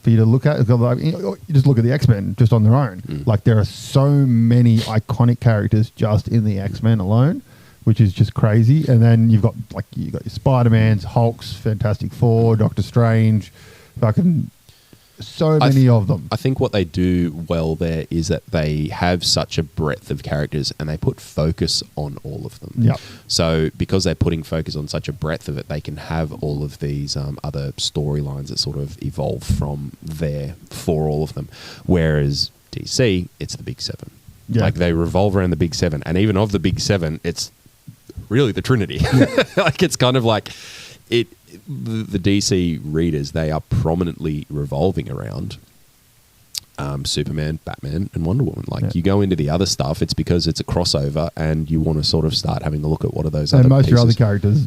you to look at. You just look at the X-Men just on their own. Like, there are so many iconic characters just in the X-Men alone, which is just crazy. And then you've got your Spider-Mans, Hulks, Fantastic Four, Doctor Strange, fucking so many of them. I think what they do well there is that they have such a breadth of characters and they put focus on all of them. Yep. So because they're putting focus on such a breadth of it, they can have all of these other storylines that sort of evolve from there for all of them. Whereas DC, it's the big seven. Yeah. Like, they revolve around the big seven. And even of the big seven, it's really the Trinity. Like, it's kind of like the DC readers, they are prominently revolving around Superman, Batman, and Wonder Woman. Like, you go into the other stuff, it's because it's a crossover and you want to sort of start having a look at what are those other most pieces. of your other characters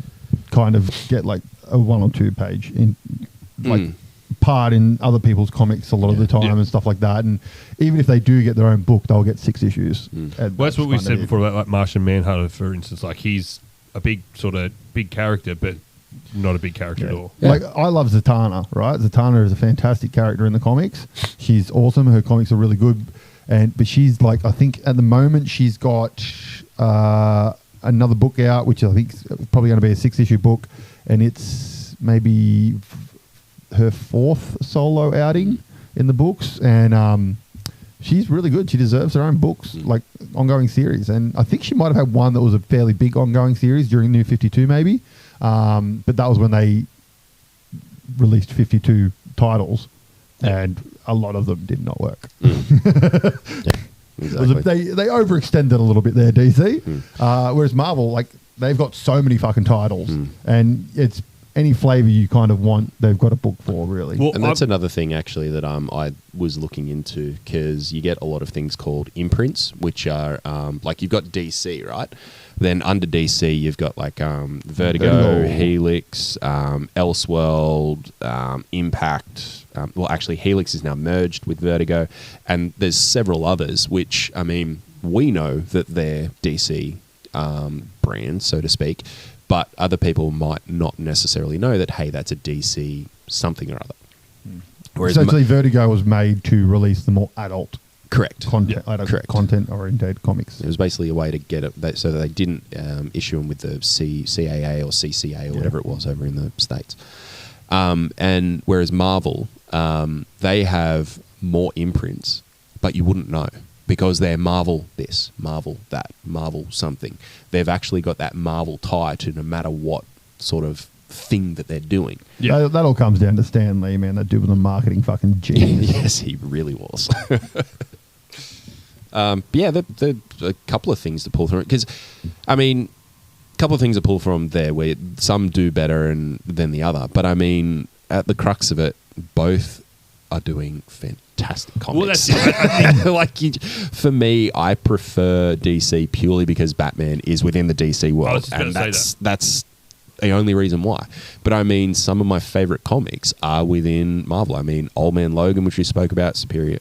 kind of get like a 1 or 2 page in part in other people's comics a lot of the time and stuff like that. And even if they do get their own book, they'll get 6 issues. Well, that's what we said before about like Martian Manhunter, for instance. Like, he's a big character, but not a big character at all. Like, I love Zatanna, right? Zatanna is a fantastic character in the comics. She's awesome. Her comics are really good. But she's like, I think at the moment she's got another book out, which I think is probably going to be a 6-issue book. And it's maybe her 4th solo outing in the books. And she's really good. She deserves her own books, like ongoing series. And I think she might have had one that was a fairly big ongoing series during New 52 maybe. But that was when they released 52 titles, and a lot of them did not work. Exactly. They overextended a little bit there, DC. Whereas Marvel, like, they've got so many fucking titles, and it's any flavor you kind of want, they've got a book for, really. Well, and that's another thing, actually, that I was looking into, because you get a lot of things called imprints, which are like, you've got DC, right? Then under DC, you've got like Vertigo, Helix, Elseworld, Impact. Well, actually, Helix is now merged with Vertigo, and there's several others, which, I mean, we know that they're DC brands, so to speak, but other people might not necessarily know that, hey, that's a DC something or other. Whereas essentially, Vertigo was made to release the more adult content-oriented comics. It was basically a way to get it so that they didn't issue them with the CAA or CCA or whatever it was over in the States. And whereas Marvel, they have more imprints, but you wouldn't know, because they're Marvel this, Marvel that, Marvel something. They've actually got that Marvel tie to no matter what sort of thing that they're doing. That all comes down to Stan Lee, man. That dude was a marketing fucking genius. Yes, he really was. There a couple of things to pull through, because, I mean, a couple of things to pull from there where some do better than the other, but I mean, at the crux of it, both are doing fantastic comics. Well, that's it. For me, I prefer DC purely because Batman is within the DC world, and that's the only reason why. But I mean, some of my favorite comics are within Marvel. I mean, Old Man Logan, which we spoke about, Superior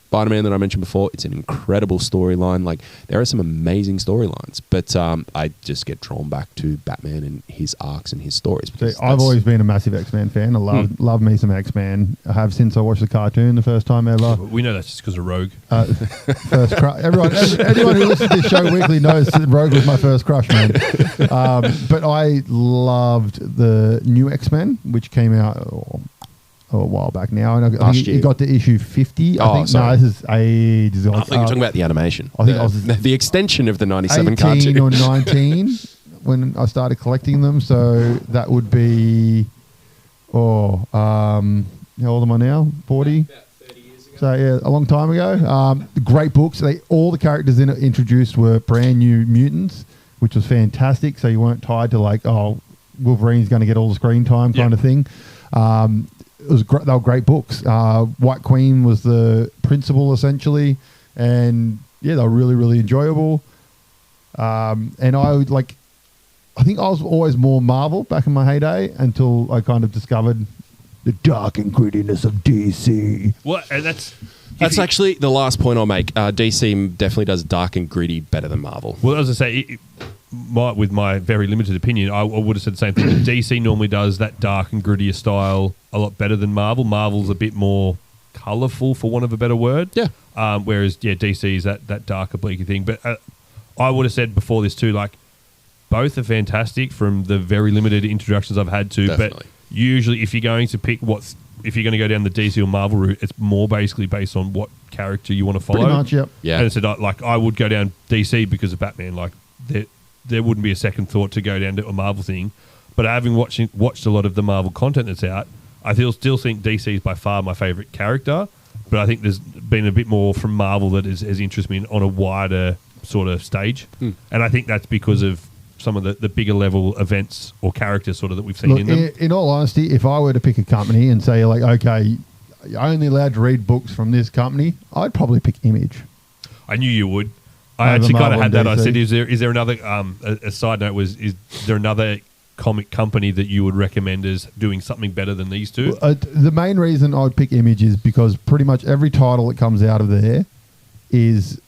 Spider-Man that I mentioned before, it's an incredible storyline. Like, there are some amazing storylines, but I just get drawn back to Batman and his arcs and his stories. I've always been a massive X-Men fan. I love me some X-Men. I have since I watched the cartoon the first time ever. We know that's just because of Rogue. First crush. Anyone who listens to this show weekly knows that Rogue was my first crush, man. But I loved the new X-Men, which came out a while back now, and I think it got to issue 50. I think sorry. No, this is ages ago. I think you're talking about the animation. I think I was the extension of the 97 18 cartoon. or 19 when I started collecting them. So that would be how old am I now? 40. About 30 years ago. So yeah, a long time ago. Great books. All the characters in it introduced were brand new mutants, which was fantastic. So you weren't tied to like, oh, Wolverine's going to get all the screen time kind of thing. It was they were great books. White Queen was the principal essentially, and yeah, they were really, really enjoyable. And I think I was always more Marvel back in my heyday until I kind of discovered the dark and grittiness of DC. Well, and that's actually the last point I'll make. DC definitely does dark and gritty better than Marvel. Well, as I say, with my very limited opinion, I would have said the same thing. But DC normally does that dark and grittier style a lot better than Marvel. Marvel's a bit more colourful, for want of a better word. Yeah. Whereas DC is that darker, bleaker thing. But I would have said before this too, like, both are fantastic from the very limited introductions I've had to. Definitely. But usually, if you're going to pick if you're going to go down the DC or Marvel route, it's more basically based on what character you want to follow. Pretty much, yep. Yeah. And so, like, I would go down DC because of Batman. Like, there wouldn't be a second thought to go down to a Marvel thing. But having watched a lot of the Marvel content that's out, I still think DC is by far my favourite character. But I think there's been a bit more from Marvel that has interested me on a wider sort of stage. And I think that's because of some of the bigger level events or characters sort of that we've seen in them. In all honesty, if I were to pick a company and say, like, okay, you're only allowed to read books from this company, I'd probably pick Image. I knew you would. I Over actually kind of Marvel had that. and I DC. said, is there another, a side note was, is there another comic company that you would recommend as doing something better than these two? The main reason I'd pick Image is because pretty much every title that comes out of there is...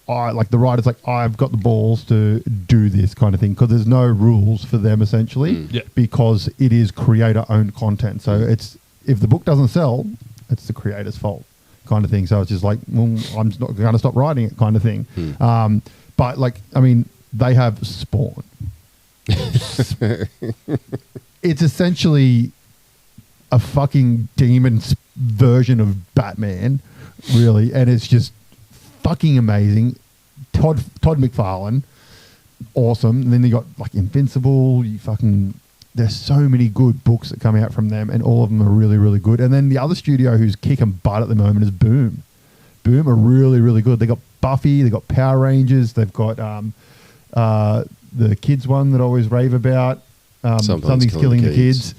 like the writer's like, I've got the balls to do this kind of thing, because there's no rules for them essentially, because it is creator-owned content. So it's, if the book doesn't sell, it's the creator's fault kind of thing. So it's just like, well, I'm just not going to stop writing it kind of thing. But like, I mean, they have Spawn. It's essentially a fucking demon version of Batman, really, and it's just fucking amazing. Todd McFarlane, awesome. And then you got like Invincible. There's so many good books that come out from them, and all of them are really, really good. And then the other studio who's kicking butt at the moment is Boom. Boom are really, really good. They got Buffy, they got Power Rangers, they've got the kids one that I always rave about. Something's killing the kids.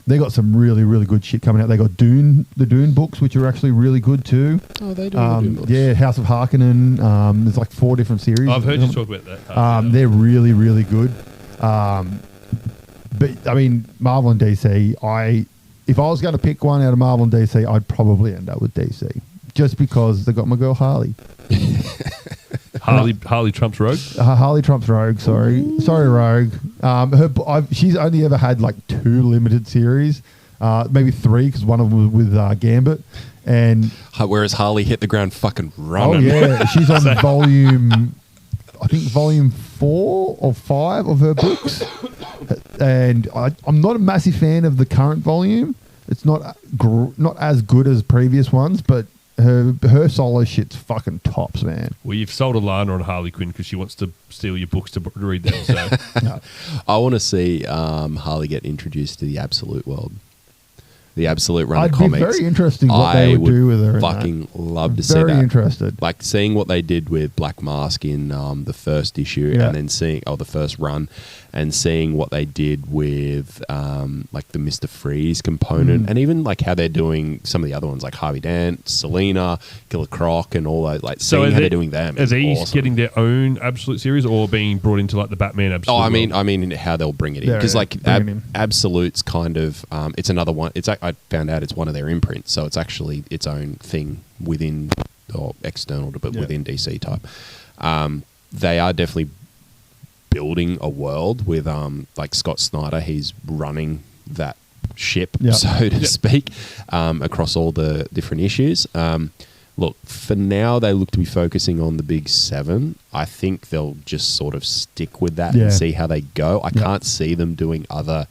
They got some really, really good shit coming out. They got the Dune books, which are actually really good too. Oh, they do the Dune books. Yeah, House of Harkonnen. There's like 4 different series. I've heard you talk about that. They're really, really good. But I mean, Marvel and DC, if I was going to pick one out of Marvel and DC, I'd probably end up with DC, just because they got my girl Harley. Harley trumps Rogue? Harley trumps Rogue, sorry. Sorry, Rogue. She's only ever had like 2 limited series, maybe 3, because one of them was with Gambit. And whereas Harley hit the ground fucking running. Oh, yeah. She's on volume 4 or 5 of her books. And I'm not a massive fan of the current volume. It's not as good as previous ones, but her solo shit's fucking tops, man. Well, you've sold Alana on Harley Quinn because she wants to steal your books to read them. So No. I want to see Harley get introduced to the Absolute world. The Absolute run of I'd comics. be very interesting what they would do with her. Fucking love to see Very that. interested. Like seeing what they did with Black Mask in the first issue, and then seeing the first run, and seeing what they did with like the Mr. Freeze component, and even like how they're doing some of the other ones, like Harvey Dent, Selena, Killer Croc, and all that. Like seeing how they're doing them. Are these awesome. getting their own Absolute series, or being brought into like the Batman Absolute? I mean how they'll bring it in, because like Absolute's kind of it's another one. I found out it's one of their imprints, so it's actually its own thing within or external, but within DC type. They are definitely building a world with like Scott Snyder. He's running that ship, so to speak, across all the different issues. Look, for now, they look to be focusing on the big 7. I think they'll just sort of stick with that and see how they go. I can't see them doing other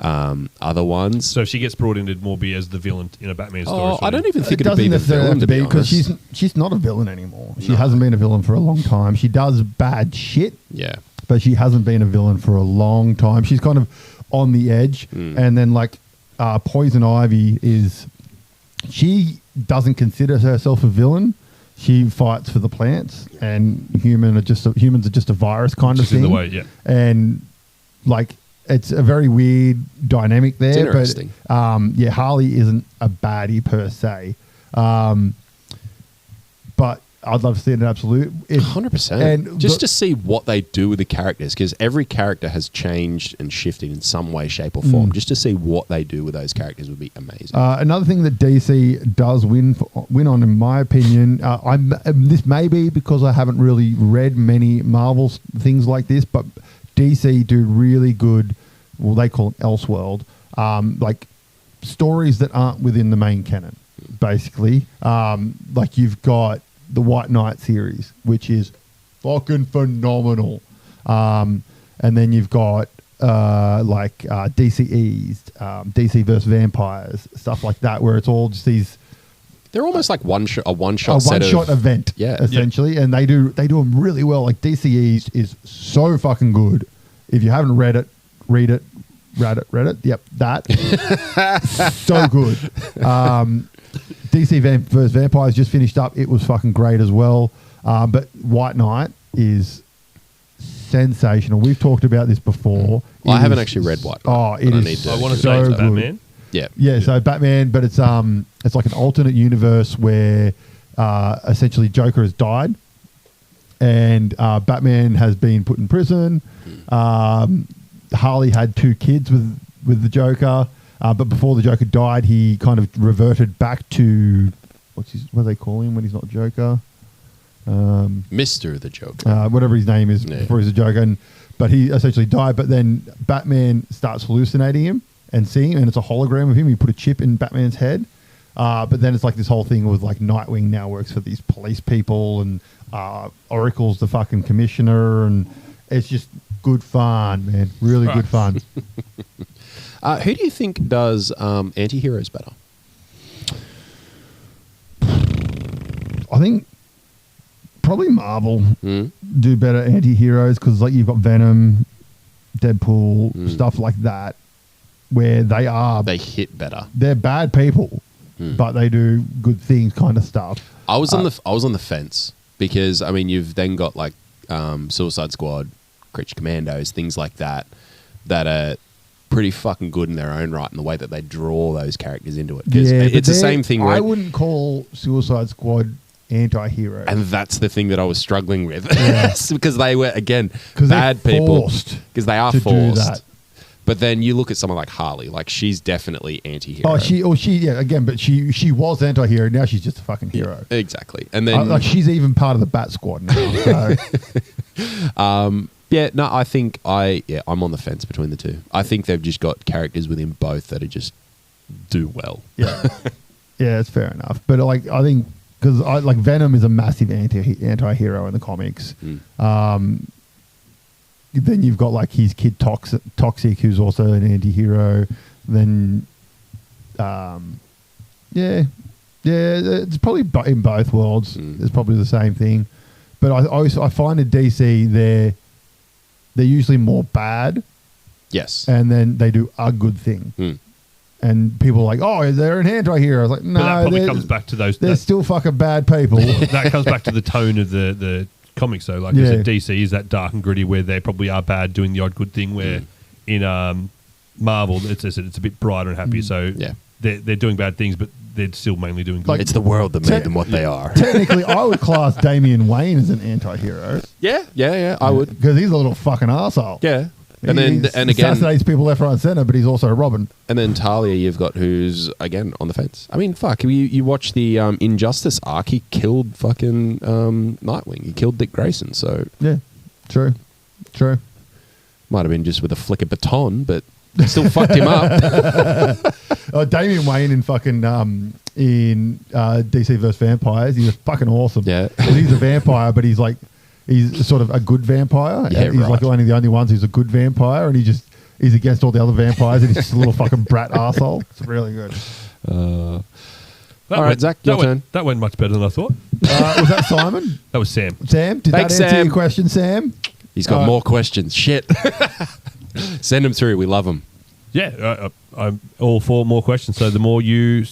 ones. So if she gets brought in, it'd more be as the villain in a Batman story. I don't even think it it'd be the villain, to be because honest. she's not a villain anymore. She hasn't been a villain for a long time. She does bad shit, but she hasn't been a villain for a long time. She's kind of on the edge. And then like Poison Ivy she doesn't consider herself a villain. She fights for the plants, and humans are just a virus kind of thing. In the way, and like it's a very weird dynamic there. It's interesting. But Harley isn't a baddie per se. But I'd love to see it in Absolute. 100%. And Just to see what they do with the characters, because every character has changed and shifted in some way, shape, or form. Just to see what they do with those characters would be amazing. Another thing that DC does win on, in my opinion, this may be because I haven't really read many Marvel things like this, but DC do really good, well, they call it Elseworld, like stories that aren't within the main canon, basically. Like you've got the White Knight series, which is fucking phenomenal. And then you've got DC Eased, DC vs. Vampires, stuff like that, where it's all just these... They're almost like a one-shot event, essentially. And they do them really well. Like DC Eased is so fucking good. If you haven't read it, read it. Reddit. Yep, that. So good. DC vs. Vampires just finished up. It was fucking great as well. But White Knight is sensational. We've talked about this before. I haven't actually read White Knight. Oh, it is. I want to so say it's good. Batman. Yeah. So Batman, but it's like an alternate universe where essentially Joker has died, and Batman has been put in prison. Harley had 2 kids with the Joker, but before the Joker died, he kind of reverted back to what do they call him when he's not Joker? Mr. the Joker. Whatever his name is before he's a Joker. But he essentially died, but then Batman starts hallucinating him and seeing him, and it's a hologram of him. He put a chip in Batman's head. But then it's like this whole thing with like Nightwing now works for these police people, and Oracle's the fucking commissioner, and it's just good fun, man. Really good fun. Who do you think does anti-heroes better? I think probably Marvel do better anti-heroes, because like you've got Venom, Deadpool, stuff like that, where they hit better. They're bad people, but they do good things, kind of stuff. I was on the fence, because I mean you've then got like Suicide Squad, Creature Commandos, things like that are pretty fucking good in their own right, in the way that they draw those characters into it. Because it's the same thing. I wouldn't call Suicide Squad anti-hero, and that's the thing that I was struggling with, because they were again bad people, because they are forced. But then you look at someone like Harley, like she's definitely anti-hero. But she was anti-hero. Now she's just a fucking hero. Yeah, exactly. And then like she's even part of the Bat Squad now. So. I think I'm on the fence between the two. I think they've just got characters within both that are just do well. Yeah, it's fair enough. But like I think because like Venom is a massive anti-hero in the comics. Then you've got like his kid Toxic, who's also an anti-hero. Then, it's probably in both worlds. It's probably the same thing. But I find in DC they're usually more bad. Yes. And then they do a good thing. And people are like, oh, they're an anti-hero. I was like, no, but that probably comes back to those. They're still fucking bad people. That comes back to the tone of the comics, though. Like, DC is that dark and gritty where they probably are bad doing the odd good thing, where in Marvel, it's a bit brighter and happier. So they're doing bad things, but they're still mainly doing good. Like, it's the world that made them what they are. Technically, I would class Damian Wayne as an anti-hero. Yeah, I would. Because he's a little fucking arsehole. Yeah. And again, assassinates people left, right, and center, but he's also a Robin. And then Talia, you've got who's again on the fence. I mean, fuck, you watch the Injustice arc. He killed fucking Nightwing. He killed Dick Grayson. So yeah, true. Might have been just with a flick of baton, but still fucked him up. Damian Wayne in fucking in DC vs. Vampires, he's fucking awesome. Yeah, he's a vampire, but he's sort of a good vampire. Yeah, he's like one of the only ones who's a good vampire, and he's against all the other vampires, and he's just a little fucking brat arsehole. It's really good. All right, Zach, your turn. That went much better than I thought. Was that Simon? That was Sam. Sam, did Thanks, that answer Sam. your question, Sam? He's got more questions. Shit. Send them through. We love them. Yeah, I'm all for more questions. So the more you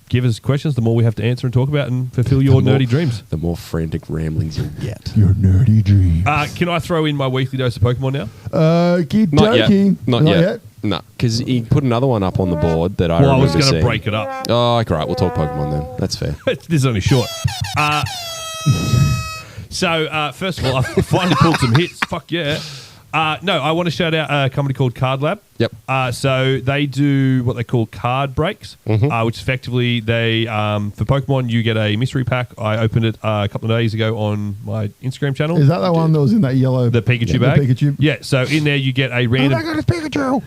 give us questions, the more we have to answer and talk about and fulfill your nerdy dreams. The more frantic ramblings you'll get. Your nerdy dreams. Can I throw in my weekly dose of Pokemon now? Keep Not joking. Yet. Not yet. No, because he put another one up on the board that I remember was going to seeing. break it up. Oh, okay, right. We'll talk Pokemon then. That's fair. This is only short. So, first of all, I finally pulled some hits. Fuck yeah. No, I want to shout out a company called Card Lab. Yep. So they do what they call card breaks, which effectively they, for Pokemon, you get a mystery pack. I opened it a couple of days ago on my Instagram channel. Is that the one that was in that yellow? The Pikachu bag? The Pikachu? Yeah, so in there you get a random... Oh my God, it's Pikachu!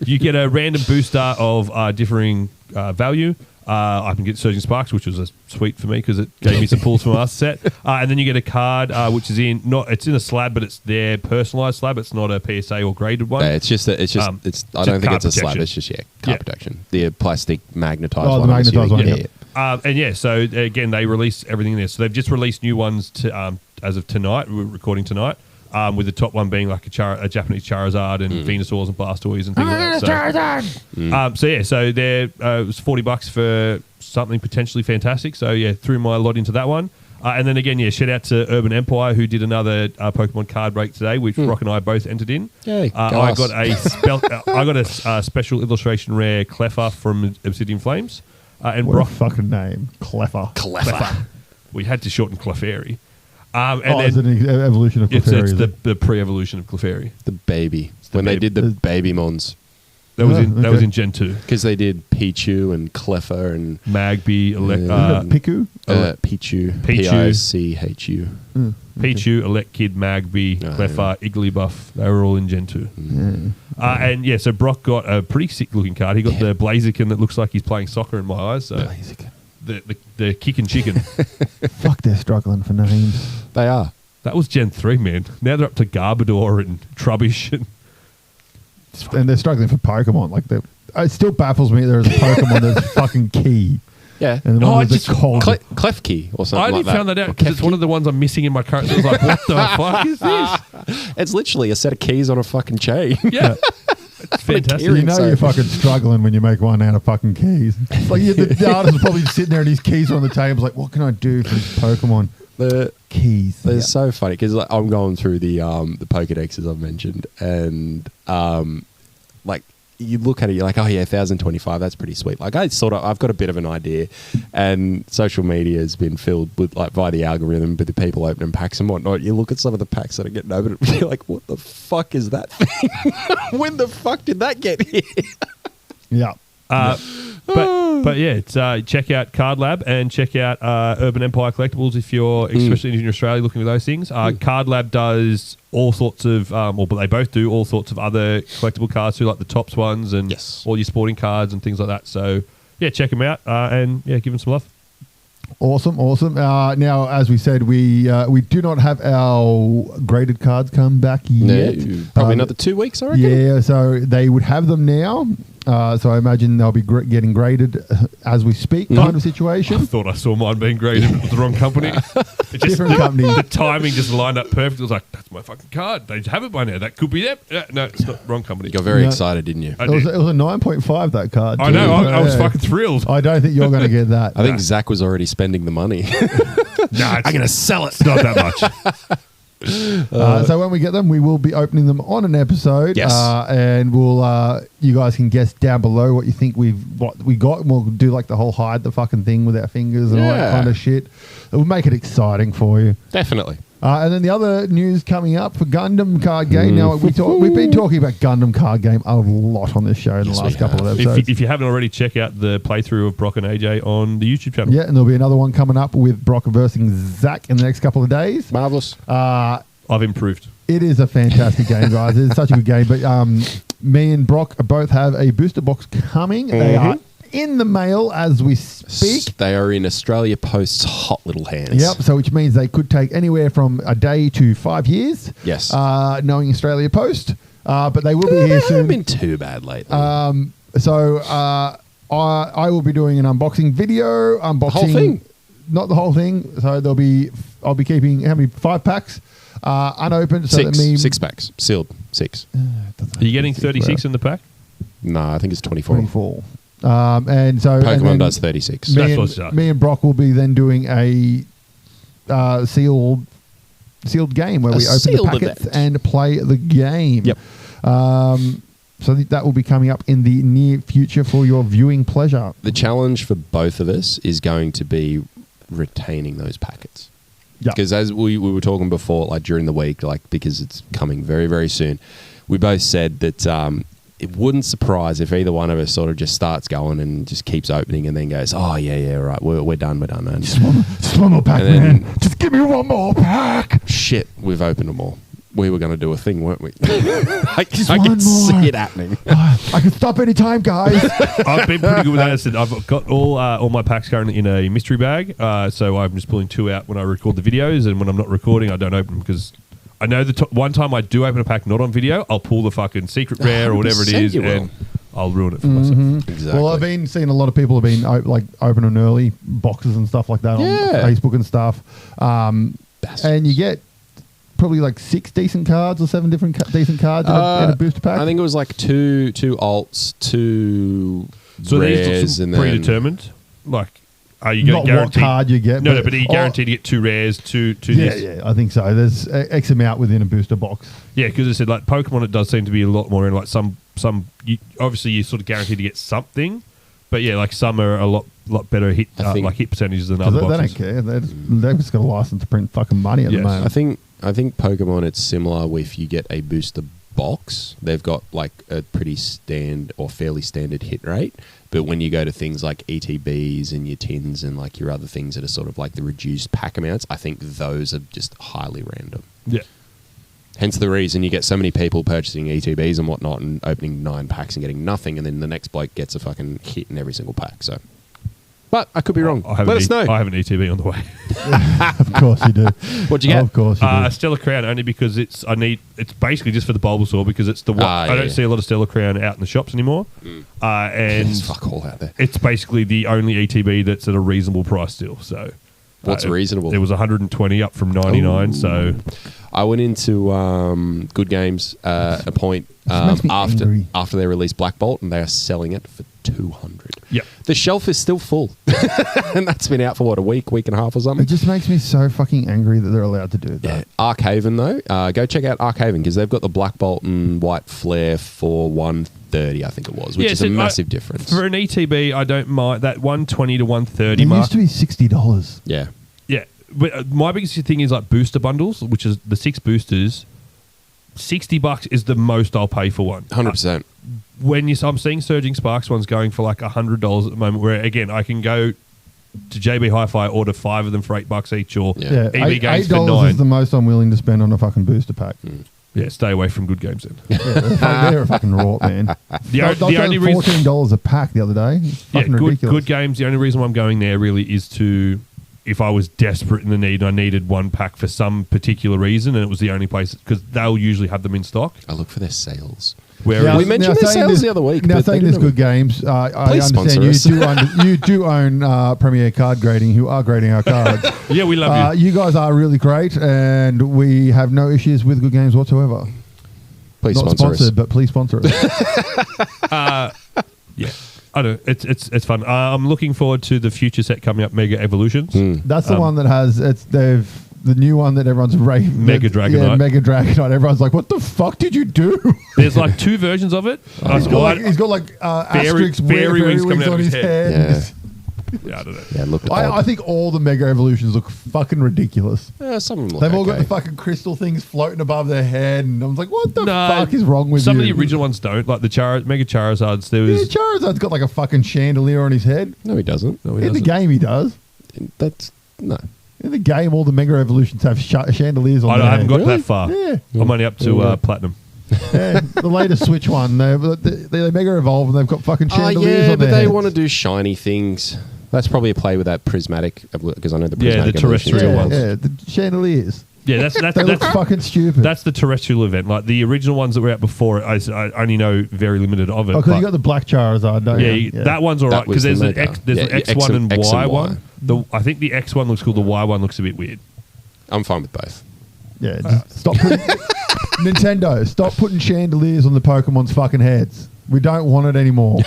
You get a random booster of differing value. I can get Surging Sparks, which was a sweet for me because it gave me some pulls from our set. And then you get a card, which is it's in a slab, but it's their personalised slab. It's not a PSA or graded one. Yeah, I don't think it's a slab. It's just card protection. The plastic magnetised one. Oh, the magnetised one. Yeah. And yeah, so again, they release everything there. So they've just released new ones as of tonight. We're recording tonight. With the top one being like a Japanese Charizard and Venusaurs and Blastoise and things like that. So they're it was $40 for something potentially fantastic. So yeah, threw my lot into that one. And then again, shout out to Urban Empire who did another Pokemon card break today, which Brock and I both entered in. Yay, I got a special illustration rare Cleffa from Obsidian Flames. And What Brock a fucking name. Cleffa. We had to shorten Clefairy. It's an evolution of Clefairy. It's the pre-evolution of Clefairy. The baby. When they did the baby mons. That was in Gen 2. Because they did Pichu and Cleffa and... Magby, Piku? Pichu. P-I-C-H-U. Pichu, Elekid, Magby, Cleffa, Igglybuff. They were all in Gen 2. So Brock got a pretty sick-looking card. He got the Blaziken that looks like he's playing soccer in my eyes. So Blaziken. The kicking chicken. Fuck, they're struggling for names. They are. That was Gen 3, man. Now they're up to Garbodor and Trubbish. And they're struggling for Pokemon. Like, it still baffles me there's a Pokemon that's fucking key. Yeah. And Klefki or something I only like that. found that out because it's one of the ones I'm missing in my current. So I was like, what the fuck is this? It's literally a set of keys on a fucking chain. Yeah. It's fantastic. You know you're fucking struggling when you make one out of fucking keys. Like the artist is probably sitting there and his keys are on the table. Like, what can I do for this Pokemon? The keys. They're so funny because I'm going through the Pokédexes I've mentioned, and like you look at it, you're like, oh yeah, 1025, that's pretty sweet. Like I've got a bit of an idea, and social media has been filled with like via the algorithm, with the people opening packs and whatnot. You look at some of the packs that are getting opened, you're like, what the fuck is that thing? When the fuck did that get here? Yeah. But yeah, it's check out Card Lab and check out Urban Empire Collectibles if you're, especially in Australia, looking for those things. Card Lab does all sorts of, they both do all sorts of other collectible cards too, like the Tops ones and all your sporting cards and things like that. So yeah, check them out and give them some love. Awesome. Now, as we said, we do not have our graded cards come back yet. No, probably another 2 weeks, I reckon. Yeah, so they would have them now. So I imagine they'll be getting graded as we speak, kind of situation. I thought I saw mine being graded with the wrong company. Different company. The timing just lined up perfect. It was like, that's my fucking card. They have it by now. That could be them. No, it's not. Wrong company. You got very excited, didn't you? It was a 9.5, that card. I know. I was fucking thrilled. I don't think you're going to get that. I think Zach was already spending the money. I'm going to sell it. It's not that much. So when we get them, we will be opening them on an episode. Yes. And we'll you guys can guess down below what you think what we got, and we'll do like the whole hide the fucking thing with our fingers and all that kind of shit. It will make it exciting for you. Definitely. And then the other news coming up for Gundam card game. Now we've been talking about Gundam card game a lot on this show in the last couple of episodes. If you haven't already, check out the playthrough of Brock and AJ on the YouTube channel. Yeah, and there'll be another one coming up with Brock versus Zach in the next couple of days. Marvelous. I've improved. It is a fantastic game, guys. It's such a good game. But me and Brock both have a booster box coming. They are in the mail as we speak. They are in Australia Post's hot little hands. Yep. So which means they could take anywhere from a day to 5 years. Yes. Knowing Australia Post. But they will be here soon. They haven't been too bad lately. So I will be doing an unboxing video. The whole thing? Not the whole thing. So I'll be keeping 5 packs unopened. So six packs. Sealed. 6. Are you getting 36 in the pack? No, I think it's 24. 24. And so Pokemon does 36. Me and Brock will be then doing a sealed game where we open the packets and play the game. Yep. So that will be coming up in the near future for your viewing pleasure. The challenge for both of us is going to be retaining those packets. Yeah. Because as we were talking before, like during the week, like because it's coming very, very soon, we both said that it wouldn't surprise if either one of us sort of just starts going and just keeps opening and then goes, oh, yeah, right, we're done, man. Just one more pack, man. Just give me one more pack. Shit, we've opened them all. We were going to do a thing, weren't we? I Just can one more. see it happening. I can stop any time, guys. I've been pretty good with that. I said I've got all my packs currently in a mystery bag, so I'm just pulling 2 out when I record the videos, and when I'm not recording, I don't open them because I know one time I do open a pack not on video, I'll pull the fucking secret rare or whatever it is, and I'll ruin it for myself. Exactly. Well, I've been seeing a lot of people have been opening early boxes and stuff like that on Facebook and stuff, and you get probably like 6 decent cards or 7 different decent cards in a booster pack. I think it was like two alts, 2 So rares, these and then predetermined, like. Are you not guaranteed? what card you get. No, but are you guaranteed to get 2 rares, two this? Yeah, I think so. There's X amount within a booster box. Yeah, because I said like Pokemon, it does seem to be a lot more in like some. Obviously, you're sort of guaranteed to get something, but yeah, like some are a lot better hit like hit percentages than other They boxes. don't care. They've just got a license to print fucking money at the moment. I think Pokemon, it's similar if you get a booster box. They've got like a pretty fairly standard hit rate. But when you go to things like ETBs and your tins and like your other things that are sort of like the reduced pack amounts, I think those are just highly random. Yeah. Hence the reason you get so many people purchasing ETBs and whatnot and opening 9 packs and getting nothing, and then the next bloke gets a fucking hit in every single pack. So, but I could be wrong. Let us know. I have an ETB on the way. Of course you do. What'd you get? Of course you do. A Stellar Crown, only because it's basically just for the Bulbasaur, because it's the one. I don't see a lot of Stellar Crown out in the shops anymore. And There's fuck all out there. it's basically the only ETB that's at a reasonable price still. So What's reasonable? It was 120 up from 99. Ooh. So I went into Good Games a point after they released Black Bolt, and they are selling it for 200. Yeah, the shelf is still full, and that's been out for what, a week and a half or something. It just makes me so fucking angry that they're allowed to do that. Yeah. Arkhaven though, go check out Arkhaven because they've got the Black Bolt and White Flare for 130, I think it was, which is a massive difference for an ETB. I don't mind that 120 to 130 it mark. It used to be $60. Yeah. But my biggest thing is like booster bundles, which is the 6 boosters. $60 is the most I'll pay for one. 100%. I'm seeing Surging Sparks ones going for like $100 at the moment, where again I can go to JB Hi-Fi, order 5 of them for $8 each, or EB Games for $9. Is the most I'm willing to spend on a fucking booster pack. Yeah, stay away from Good Games then. They're a fucking rot, man. The only reason $14 a pack the other day. It's fucking ridiculous. Good Games. The only reason why I'm going there really is to, if I was desperate in the need, I needed one pack for some particular reason, and it was the only place, because they'll usually have them in stock. I look for their sales. Whereas we mentioned their sales the other week. Now, saying this Good Games, I understand you do own Premier Card Grading, who are grading our cards. Yeah, we love you. You guys are really great, and we have no issues with Good Games whatsoever. Please Not sponsor sponsored, us. but please sponsor us. Yeah. I don't. It's fun. I'm looking forward to the future set coming up, Mega Evolutions. That's the one that has the new one that everyone's raving. Mega Dragonite. Yeah, Mega Dragonite. Everyone's like, "What the fuck did you do?" There's like 2 versions of it. He's got asterisk fairy wings coming out on of his head. Yeah. Yeah, I don't know. Yeah, look. I think all the Mega Evolutions look fucking ridiculous. Some of them look They've all got okay. the fucking crystal things floating above their head, and I was like, "What the fuck is wrong with you?" Some of the original ones don't, like the Mega Charizards. There was Charizard's got like a fucking chandelier on his head. No, he doesn't. In the game, he does. That's no. In the game, all the Mega Evolutions have chandeliers on their head. I haven't got that far. Yeah. I'm only up to Platinum. Yeah, the latest Switch one, they Mega Evolve, and they've got fucking chandeliers on their but they heads. want to do shiny things. That's probably a play with that prismatic, because I know the prismatic. the terrestrial ones. Yeah, the chandeliers. Yeah, They look fucking stupid. That's the terrestrial event. Like the original ones that were out before, I only know very limited of it. because you got the Black Charizard, don't you? Yeah, that one's all right, because there's an X1 and X Y and one. I think the X1 looks cool. The Y one looks a bit weird. I'm fine with both. Yeah, just stop putting Nintendo. Stop putting chandeliers on the Pokemon's fucking heads. We don't want it anymore.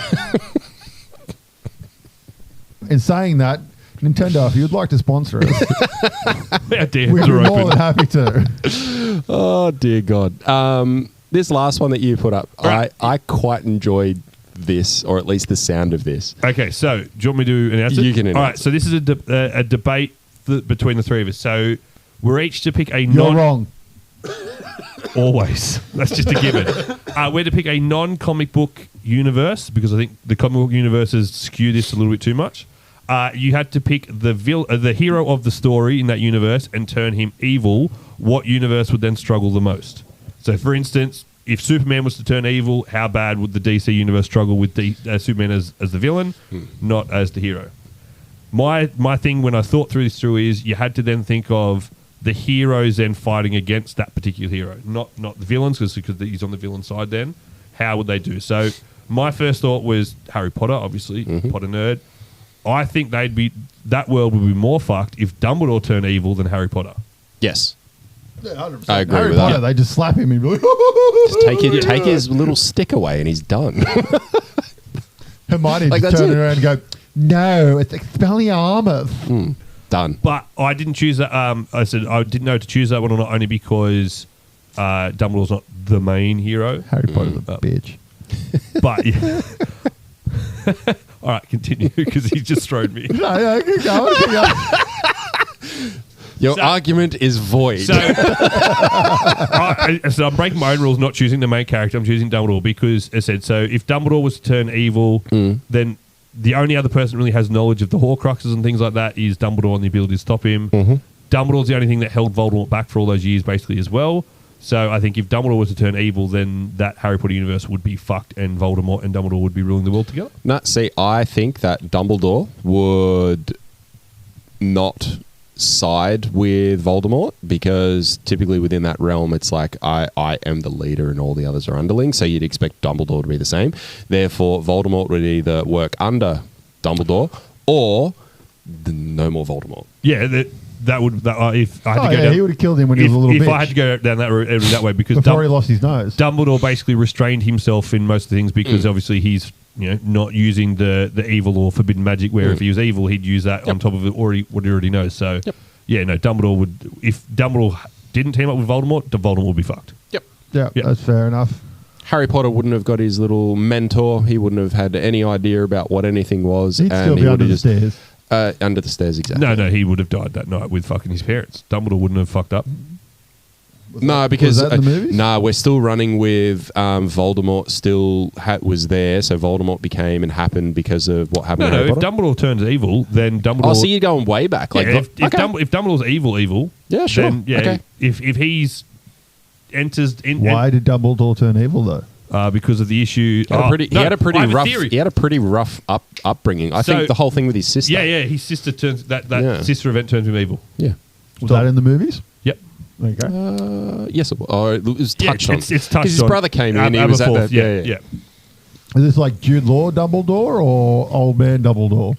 In saying that, Nintendo, if you'd like to sponsor us, Our DMs we'd be are more open. than happy to. Oh dear God! This last one that you put up, Right. I quite enjoyed this, or at least the sound of this. Okay, so do you want me to announce it? You can announce All right, so this is a debate between the three of us. So we're each to pick a You're wrong. Always. That's just a given. We're to pick a non-comic book universe because I think the comic book universes skew this a little bit too much. You had to pick the hero of the story in that universe and turn him evil. What universe would then struggle the most? So, for instance, if Superman was to turn evil, how bad would the DC universe struggle with Superman as the villain, not as the hero? My thing when I thought this through is you had to then think of the heroes then fighting against that particular hero, not the villains, because he's on the villain side then. How would they do? So my first thought was Harry Potter, obviously, Potter nerd. I think that world would be more fucked if Dumbledore turned evil than Harry Potter. Yes. Yeah, 100%. I agree Harry with Potter, that. They just slap him and be like, Just take his little stick away and he's done. Hermione Like, just that's turn it. around and go, no, it's Expelliarmus. Done. But I didn't choose that. I said I didn't know to choose that one or not, only because Dumbledore's not the main hero. Harry Potter's a bitch. But yeah. All right, continue because he's just thrown me. No, keep going. Keep going. Your argument is void. So, so I'm breaking my own rules, not choosing the main character. I'm choosing Dumbledore because, as I said, so if Dumbledore was to turn evil, then the only other person who really has knowledge of the Horcruxes and things like that is Dumbledore and the ability to stop him. Dumbledore's the only thing that held Voldemort back for all those years, basically, as well. So I think if Dumbledore was to turn evil, then that Harry Potter universe would be fucked and Voldemort and Dumbledore would be ruling the world together. No, see, I think that Dumbledore would not side with Voldemort because typically within that realm it's like I am the leader and all the others are underlings, so you'd expect Dumbledore to be the same. Therefore, Voldemort would either work under Dumbledore or no more Voldemort. Yeah, that would if I had to go down, he would have killed him when he was a little if bitch. I had to go down that way because Before he lost his nose. Dumbledore basically restrained himself in most of the things because obviously he's not using the evil or forbidden magic. Where if he was evil, he'd use that on top of it what he already knows. So Dumbledore would. If Dumbledore didn't team up with Voldemort, Voldemort would be fucked. Yep. Yeah, that's fair enough. Harry Potter wouldn't have got his little mentor. He wouldn't have had any idea about what anything was. He'd still be under the stairs. Under the stairs, exactly. No, he would have died that night with fucking his parents. Dumbledore wouldn't have fucked up. No, because was that in the movies? we're still running with Voldemort still was there, so Voldemort became and happened because of what happened. No, to if Harry Potter. Dumbledore turns evil, then Dumbledore. Oh, so you're going way back. Like, if Dumbledore's evil, yeah, sure. Then, Okay. if he's enters in, Why did Dumbledore turn evil, though? because of the issue. He had a pretty I have rough. theory. He had a pretty rough upbringing. I think the whole thing with his sister. Yeah. His sister turns that Yeah. sister event turns him evil. Yeah. Was that in the movies? Yep. Okay. Yes, it was. Oh, it was touched on. It's touched on. His brother came in. He was at that. Yeah. Is this like Jude Law Dumbledore or Old Man Dumbledore?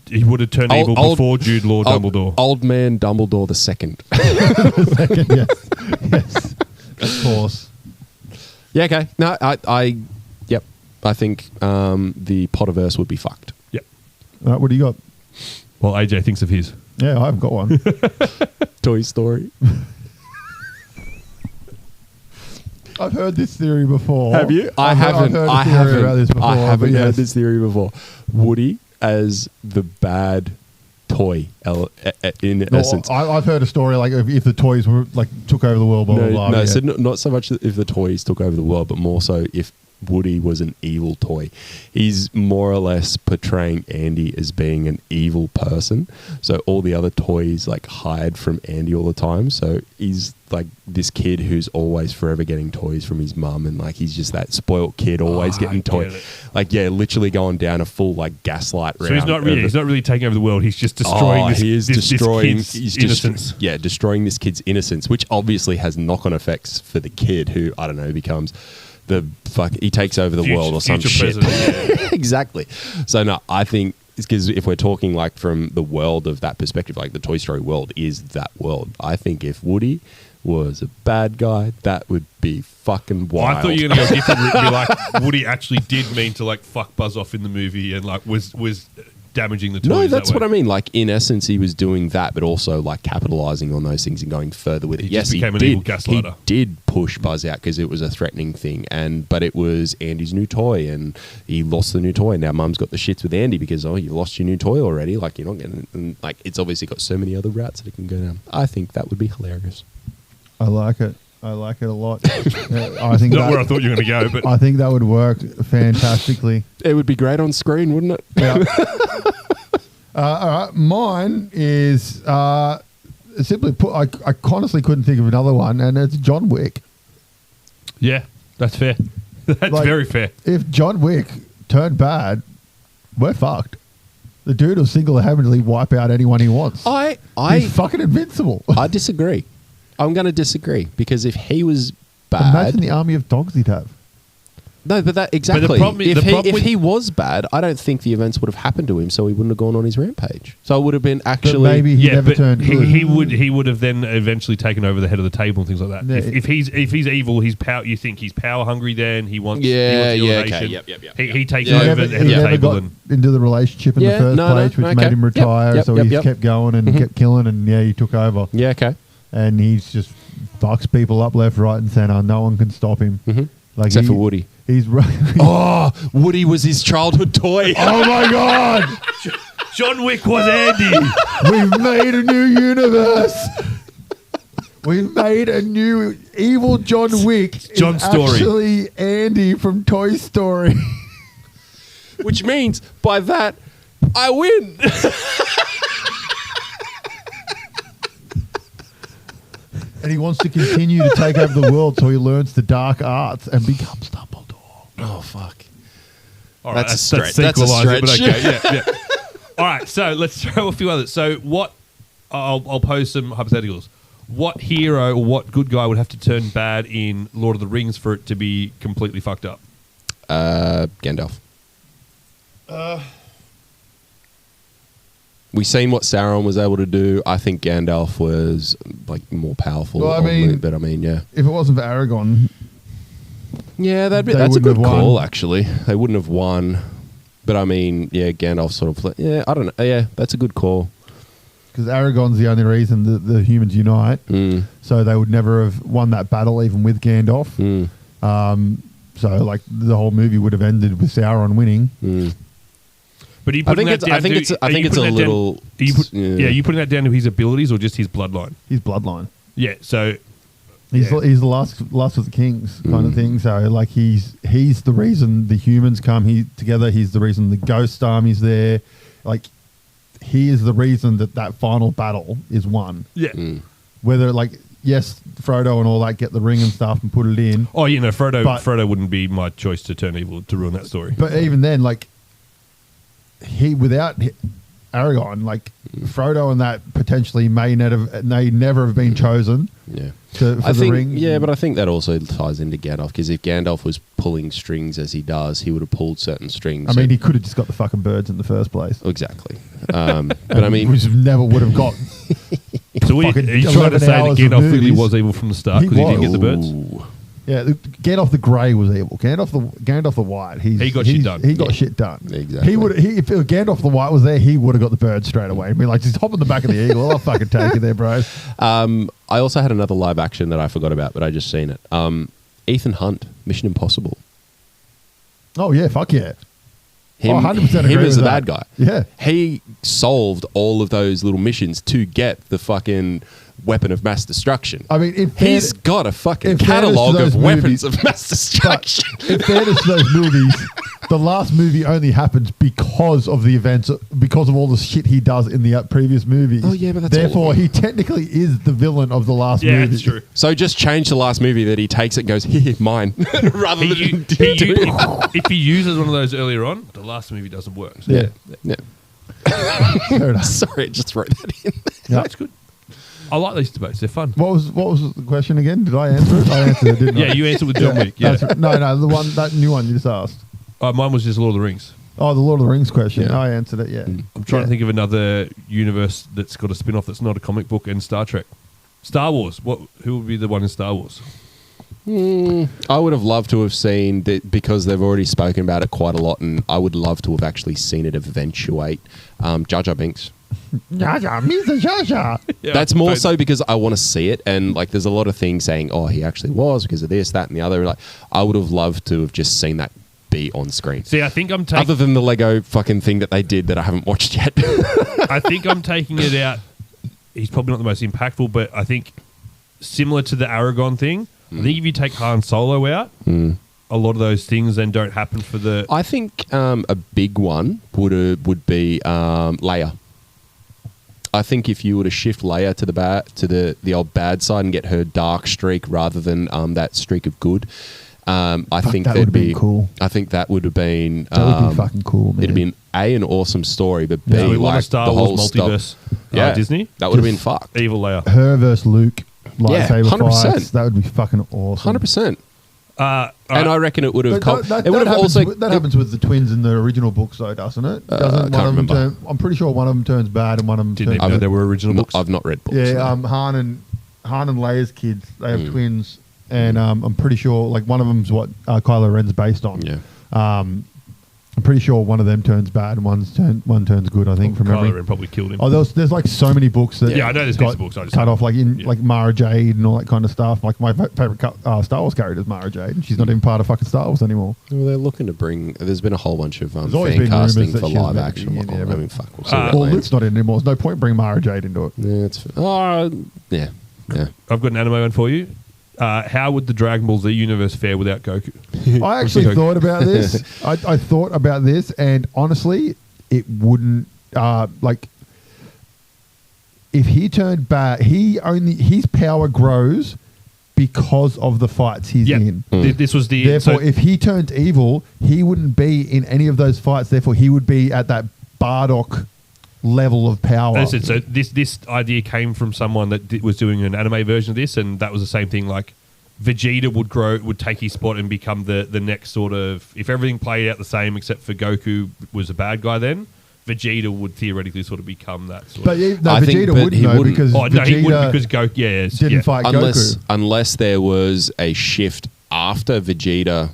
He would have turned evil before Jude Law Dumbledore. Old man Dumbledore the second. The second, yes. Of course. Yeah, okay. No, yep. I think the Potterverse would be fucked. Yep. All right, what do you got? Well, AJ thinks of his. Yeah, I've got one. Toy Story. I've heard this theory before. Have you? I I've haven't. heard a I theory haven't. about this before, I haven't but heard yes. this theory before. Woody as the bad toy in No, essence. I've heard a story like if the toys were like took over the world, blah, blah, blah. No, yeah. so not so much if the toys took over the world, but more so if Woody was an evil toy. He's more or less portraying Andy as being an evil person. So all the other toys like hide from Andy all the time. So he's like this kid who's always forever getting toys from his mum, and like he's just that spoilt kid always getting toys. Like literally going down a full like gaslight round. So he's not really taking over the world. He's just destroying this kid's innocence. Destroying this kid's innocence, which obviously has knock-on effects for the kid who, I don't know, becomes he takes over the world or some shit. Yeah. Exactly. So no, I think because if we're talking like from the world of that perspective, like the Toy Story world is that world. I think if Woody was a bad guy, that would be fucking wild. I thought you were going to go different and be like, Woody actually did mean to like fuck Buzz off in the movie and like was damaging the toys. No, that's that what way. I mean. Like, in essence, he was doing that, but also like capitalizing on those things and going further with it. He Yes, just became he an did. evil gaslighter. He did push Buzz out because it was a threatening thing, but it was Andy's new toy, and he lost the new toy. Now, Mum's got the shits with Andy because you lost your new toy already. Like, you're not getting. And, like, it's obviously got so many other routes that it can go down. I think that would be hilarious. I like it. I like it a lot. I think Not where I thought you were going to go, but I think that would work fantastically. It would be great on screen, wouldn't it? Yeah. All right. Mine is simply put, I honestly couldn't think of another one, and it's John Wick. yeah, that's fair. That's Like, very fair. If John Wick turned bad, we're fucked. The dude will single-handedly wipe out anyone he wants. He's fucking invincible. I disagree. I'm going to disagree because if he was bad, Imagine the army of dogs he'd have. no, but that exactly. problem is- if he was bad, I don't think the events would have happened to him, so he wouldn't have gone on his rampage. So it would have been actually. But maybe he Yeah, never but turned good. he would have then eventually taken over the head of the table and things like that. Yeah, If he's evil, he's power. You think he's power hungry? Then he wants Yeah, he wants yeah, elevation. okay, yep. He takes Yeah. over never, the head he of the never table got and into the relationship in Yeah, the first no, place, which okay. made him retire. Yep, so yep, he yep. just kept going and kept killing, and he took over. Yeah, okay. And he's just fucks people up left, right, and center. No one can stop him. Like Except for Woody. He's Oh, Woody was his childhood toy. Oh my god! John Wick was Andy. We've made a new universe. We've made a new evil John Wick. John is Story. Actually, Andy from Toy Story. Which means, by that, I win. And he wants to continue to take over the world, so he learns the dark arts and becomes Dumbledore. Oh, fuck. All That's a stretch. That's a sequelizer, but stretch. okay, yeah. All right, so let's throw a few others. So what? I'll pose some hypotheticals. What hero or what good guy would have to turn bad in Lord of the Rings for it to be completely fucked up? Gandalf. We seen what Sauron was able to do. I think Gandalf was like more powerful. Well, I mean- but I mean, yeah, If it wasn't for Aragorn, yeah, They that's a wouldn't good have call. won. Actually, they wouldn't have won. But I mean, yeah, Gandalf sort of. Yeah, I don't know. Yeah, that's a good call. because Aragorn's the only reason that the humans unite, so they would never have won that battle even with Gandalf. So like the whole movie would have ended with Sauron winning. But are you I putting think that it's. down to, I think it's a little. you putting that down to his abilities or just his bloodline? His bloodline. Yeah, so He's the last of the kings kind of thing. So like he's the reason the humans come together. He's the reason the ghost army's there. Like he is the reason that final battle is won. yeah. Whether like yes, Frodo and all that get the ring and stuff and put it in. Oh, you know, But- Frodo wouldn't be my choice to turn evil to ruin that story. But even then, like without Aragorn, like Frodo and that potentially may never have been chosen. Yeah. For I the think, ring. yeah, but I think that also ties into Gandalf because if Gandalf was pulling strings as he does, he would have pulled certain strings. I mean, he could have just got the fucking birds in the first place. Exactly. But I mean, which never would have got. So are you fucking trying to 11 say that hours of Gandalf really movies. was evil from the start He because he didn't get the was. birds? ooh. Yeah, Gandalf the Grey was evil. Gandalf the White. He got shit done. He got Yeah. shit done. Exactly. If Gandalf the White was there, he would have got the bird straight away. Be like, just hop on the back of the eagle. I'll fucking take you there, bro. I also had another live action that I forgot about, but I just seen it. Ethan Hunt, Mission Impossible. Oh yeah, fuck yeah. Him, 100% him agree as with the that. bad guy. Yeah. He solved all of those little missions to get the fucking weapon of mass destruction. I mean, He's got a fucking in fairness to catalogue those of weapons movies- of mass destruction. But in fairness to those movies, the last movie only happens because of the events, because of all the shit he does in the previous movies. Oh, yeah, but that's all of therefore them. he technically is the villain of the last Yeah, movie. that's true. So just change the last movie that he takes it and goes, here, mine, rather than If he uses one of those earlier on, the last movie doesn't work. So Yeah. Yeah. Fair enough. Sorry, I just wrote that in. Yeah. That's good. I like these debates. They're fun. What was the question again? Did I answer it? I answered it, didn't I? Yeah, you answered with John Wick. Yeah. No, that new one you just asked. Mine was just Lord of the Rings. Oh, the Lord of the Rings question. Yeah. I answered it. Yeah. I'm trying to think of another universe that's got a spin-off that's not a comic book and Star Trek. Star Wars. Who would be the one in Star Wars? I would have loved to have seen that because they've already spoken about it quite a lot, and I would love to have actually seen it eventuate. Jar Jar Binks. Jar Jar, Mr. Jar Jar. Yeah, That's more so because I want to see it, and like there's a lot of things saying, oh, he actually was because of this, that, and the other. Like I would have loved to have just seen that be on screen. See, I think I'm taking... Other than the Lego fucking thing that they did that I haven't watched yet. I think I'm taking it out. He's probably not the most impactful, but I think similar to the Aragon thing, I think if you take Han Solo out, a lot of those things then don't happen for the... I think a big one would be Leia. I think if you were to shift Leia to the old bad side and get her dark streak rather than that streak of good, I think that would have been cool. I think that would have been... That would be fucking cool, man. It'd been an awesome story, but B, we want like a Star the Wars whole multiverse. Yeah, Disney. That would have been fucked. Evil Leia. Her versus Luke lightsaber 100%. fights. That would be fucking awesome. 100%. All And right. I reckon it would have... That it would have happens, also... that happens with the twins in the original books, though, doesn't it? Doesn't can't remember. I'm pretty sure one of them turns bad and one of them Didn't turns even know good. there were original books. I've not read books. Yeah, Han and Leia's kids, they have twins, and I'm pretty sure like one of them's what Kylo Ren's based on. Yeah. I'm pretty sure one of them turns bad and one turns good. I think from Kylo memory. Ren probably killed him. Oh, there's like so many books that Yeah, I know there's got heaps of books, I just cut don't- off like in yeah. like Mara Jade and all that kind of stuff. Like my favorite Star Wars character is Mara Jade, and she's not even part of fucking Star Wars anymore. Well, they're looking to bring... There's been a whole bunch of There's always fan been casting rumours that for she was live meant to action. be in there, I but- mean, fuck, we'll see where Well, that Luke's not in anymore. There's no point bringing Mara Jade into it. lands. Yeah. I've got an anime one for you. How would the Dragon Ball Z universe fare without Goku? I actually thought about this. I thought about this, and honestly, it wouldn't like if he turned bad. His power grows because of the fights he's in. This was the... Therefore, so- if he turned evil, he wouldn't be in any of those fights. Therefore, he would be at that Bardock level of power. Listen, so this idea came from someone that was doing an anime version of this, and that was the same thing. Like Vegeta would take his spot and become the next sort of... If everything played out the same except for Goku was a bad guy, then Vegeta would theoretically sort of become that sort But of... I think- Vegeta but wouldn't he know wouldn't. because Oh, no, he Vegeta wouldn't because Goku... didn't fight Goku. Unless there was a shift after Vegeta,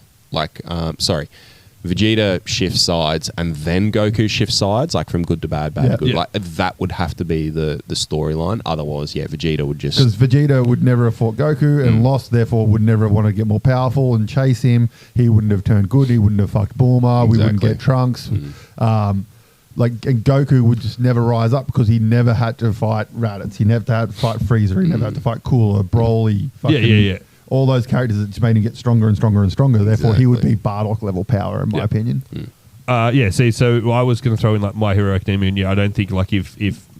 Vegeta shifts sides and then Goku shifts sides, like from good to bad, bad to good. Yeah. Like that would have to be the storyline. Otherwise, Vegeta would just... Because Vegeta would never have fought Goku and lost, therefore would never want to get more powerful and chase him. He wouldn't have turned good. He wouldn't have fucked Bulma. We wouldn't get Trunks. And Goku would just never rise up because he never had to fight Raditz. He never had to fight Freezer. He never had to fight Cooler, Broly. Yeah. All those characters that just made him get stronger and stronger and stronger. Therefore, he would be Bardock level power, in my opinion. So I was going to throw in like My Hero Academia, and I don't think like if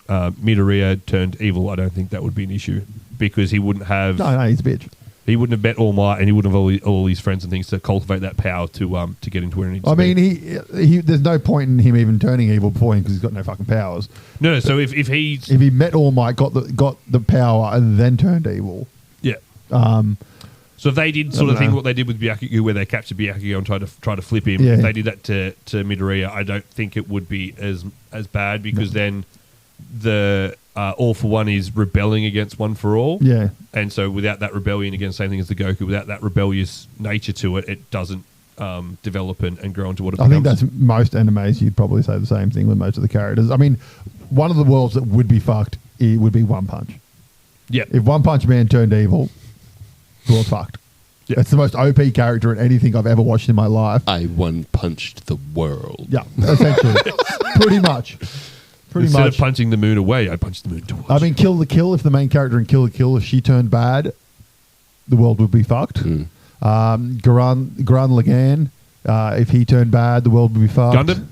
Midoriya turned evil, I don't think that would be an issue because he wouldn't have... No, he's a bitch. He wouldn't have met All Might, and he wouldn't have all his friends and things to cultivate that power to get into where he needs to be. I mean, he there's no point in him even turning evil before him because he's got no fucking powers. No. So if If he met All Might, got the power, and then turned evil. Yeah. So if they did sort of thing what they did with Byakugo, where they captured Byakugo and try to flip him, Yeah. if they did that to Midoriya, I don't think it would be as bad because then the All for One is rebelling against One for All. Yeah. And so without that rebellion against same thing as the Goku, without that rebellious nature to it, it doesn't develop and grow into what it I becomes. think that's most animes. You'd probably say the same thing with most of the characters. I mean, one of the worlds that would be fucked it would be One Punch. Yeah. If One Punch Man turned evil, the world's fucked. Yeah. It's the most OP character in anything I've ever watched in my life. I one-punched the world. Yeah, essentially. Pretty much. Instead of punching the moon away, I punched the moon towards I mean, Kill the Kill, if the main character in Kill the Kill, if she turned bad, the world would be fucked. Gurren Lagann, if he turned bad, the world would be fucked. Gundam?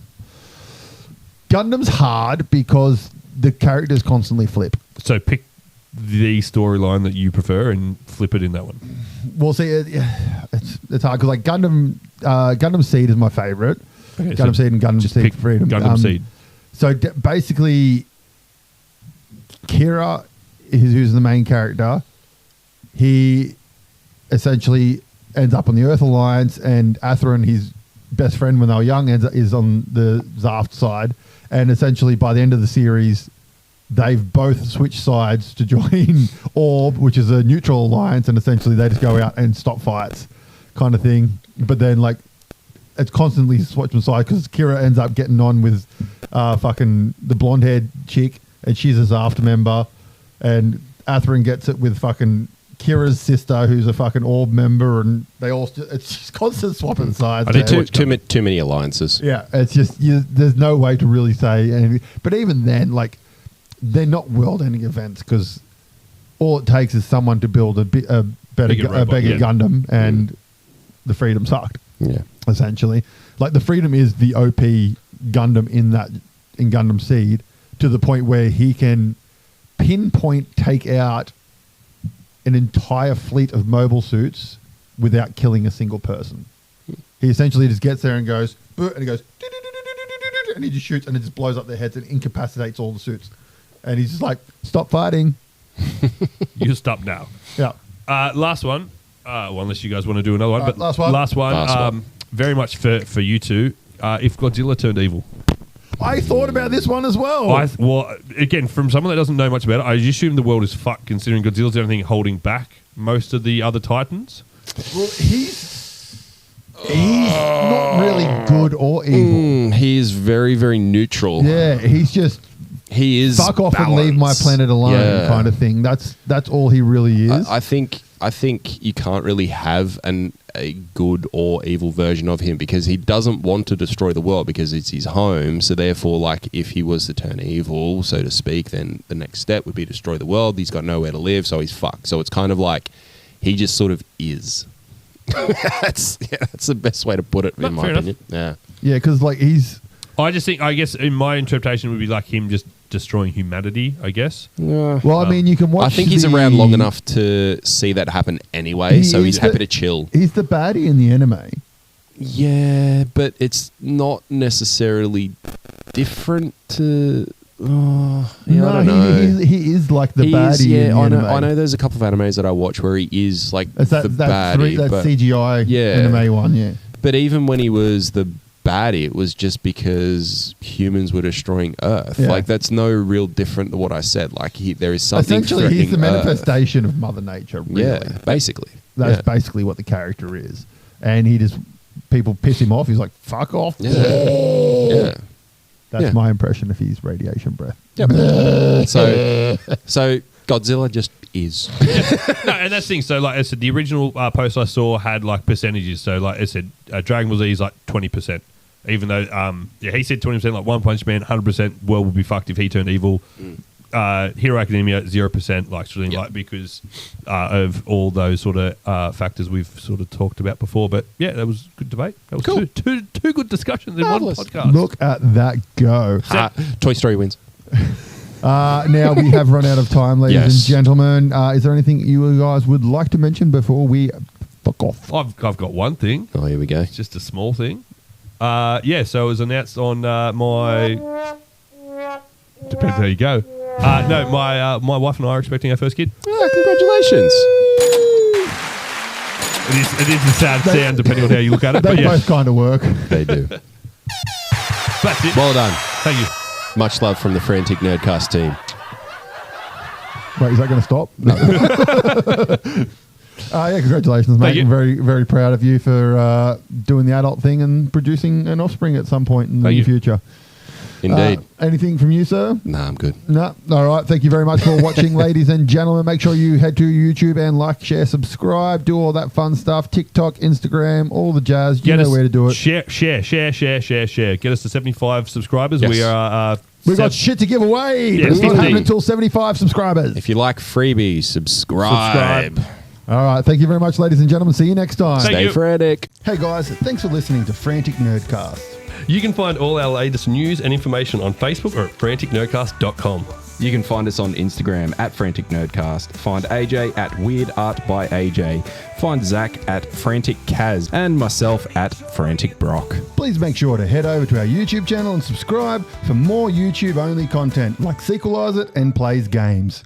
Gundam's hard because the characters constantly flip. So pick the storyline that you prefer and flip it in that one. Well, see, it's hard because like Gundam Seed is my favorite. Okay, Gundam so Seed and Gundam just Seed pick Freedom. Gundam Seed. So basically, Kira, who's the main character, he essentially ends up on the Earth Alliance, and Athrun, his best friend when they were young, is on the Zaft side. And essentially, by the end of the series, they've both switched sides to join Orb, which is a neutral alliance, and essentially they just go out and stop fights kind of thing. But then, like, it's constantly switching sides because Kira ends up getting on with fucking the blonde-haired chick, and she's his after member, and Atherin gets it with fucking Kira's sister, who's a fucking Orb member, and they all it's just constant swapping sides. Too many alliances. Yeah, it's just there's no way to really say anything. But even then, like, they're not world-ending events because all it takes is someone to build a bigger Gundam, and the Freedom sucked. Yeah, essentially, like the Freedom is the OP Gundam in Gundam Seed, to the point where he can pinpoint take out an entire fleet of mobile suits without killing a single person. He essentially just gets there and goes, and he goes, and he just shoots, and it just blows up their heads and incapacitates all the suits. And he's just like, stop fighting. You stop now. Yeah. Last one. Well, unless you guys want to do another one. But last one. Very much for you two. If Godzilla turned evil. I thought about this one as well. Well, again, from someone that doesn't know much about it, I assume the world is fucked considering Godzilla's the only thing holding back most of the other Titans. Well, he's not really good or evil. He is very, very neutral. Yeah, he is fuck off balanced. And leave my planet alone kind of thing. That's all he really is. I think you can't really have a good or evil version of him because he doesn't want to destroy the world because it's his home. So therefore, like, if he was to turn evil, so to speak, then the next step would be destroy the world. He's got nowhere to live, so he's fucked. So it's kind of like he just sort of is. That's the best way to put it, in my opinion. Enough. Yeah, because like I guess in my interpretation would be like him just destroying humanity, I guess. Yeah. Well, I mean, you can watch. I think he's around long enough to see that happen anyway, so he's happy to chill. He's the baddie in the anime. Yeah, but it's not necessarily different to. I don't know. He is like the baddie. In the anime. I know. There's a couple of animes that I watch where he is like it's that baddie. That CGI anime one, yeah. But even when he was the baddie, it was just because humans were destroying Earth. Yeah. Like, that's no real different to what I said. Like, there is something. Essentially, he's the Earth. manifestation of Mother Nature. Really. Yeah, basically. That's basically what the character is, and people piss him off. He's like, "Fuck off." Yeah. That's my impression of his radiation breath. Yep. So Godzilla just is. No, and that's the thing. So, like I said, the original post I saw had like percentages. So, like I said, Dragon Ball Z is like 20%. Even though, he said 20%, like One Punch Man, 100% world would be fucked if he turned evil. Hero Academia, 0%, like because of all those sort of factors we've sort of talked about before. But yeah, that was good debate. That was cool. two good discussions in one podcast. Look at that go. Toy Story wins. Now we have run out of time, ladies and gentlemen. Is there anything you guys would like to mention before we fuck off? I've got one thing. Oh, here we go. It's just a small thing. So it was announced on my... Depends how you go. My wife and I are expecting our first kid. Oh, congratulations. It is a sad sound depending on how you look at it. They both kind of work. They do. That's it. Well done. Thank you. Much love from the Frantic Nerdcast team. Wait, is that going to stop? No. Congratulations, mate. I'm very, very proud of you for doing the adult thing and producing an offspring at some point in the future. Indeed. Anything from you, sir? Nah, I'm good. No. All right. Thank you very much for watching, ladies and gentlemen. Make sure you head to YouTube and like, share, subscribe, do all that fun stuff. TikTok, Instagram, all the jazz. You know where to do it. Share. Get us to 75 subscribers. Yes. We've got shit to give away. Yeah, it's not happening until 75 subscribers. If you like freebies, subscribe. All right. Thank you very much, ladies and gentlemen. See you next time. Stay frantic. Hey, guys. Thanks for listening to Frantic Nerdcast. You can find all our latest news and information on Facebook or at franticnerdcast.com. You can find us on Instagram at Frantic Nerdcast. Find AJ at Weird Art by AJ. Find Zach at Frantic Kaz and myself at Frantic Brock. Please make sure to head over to our YouTube channel and subscribe for more YouTube-only content like Sequelize It and Plays Games.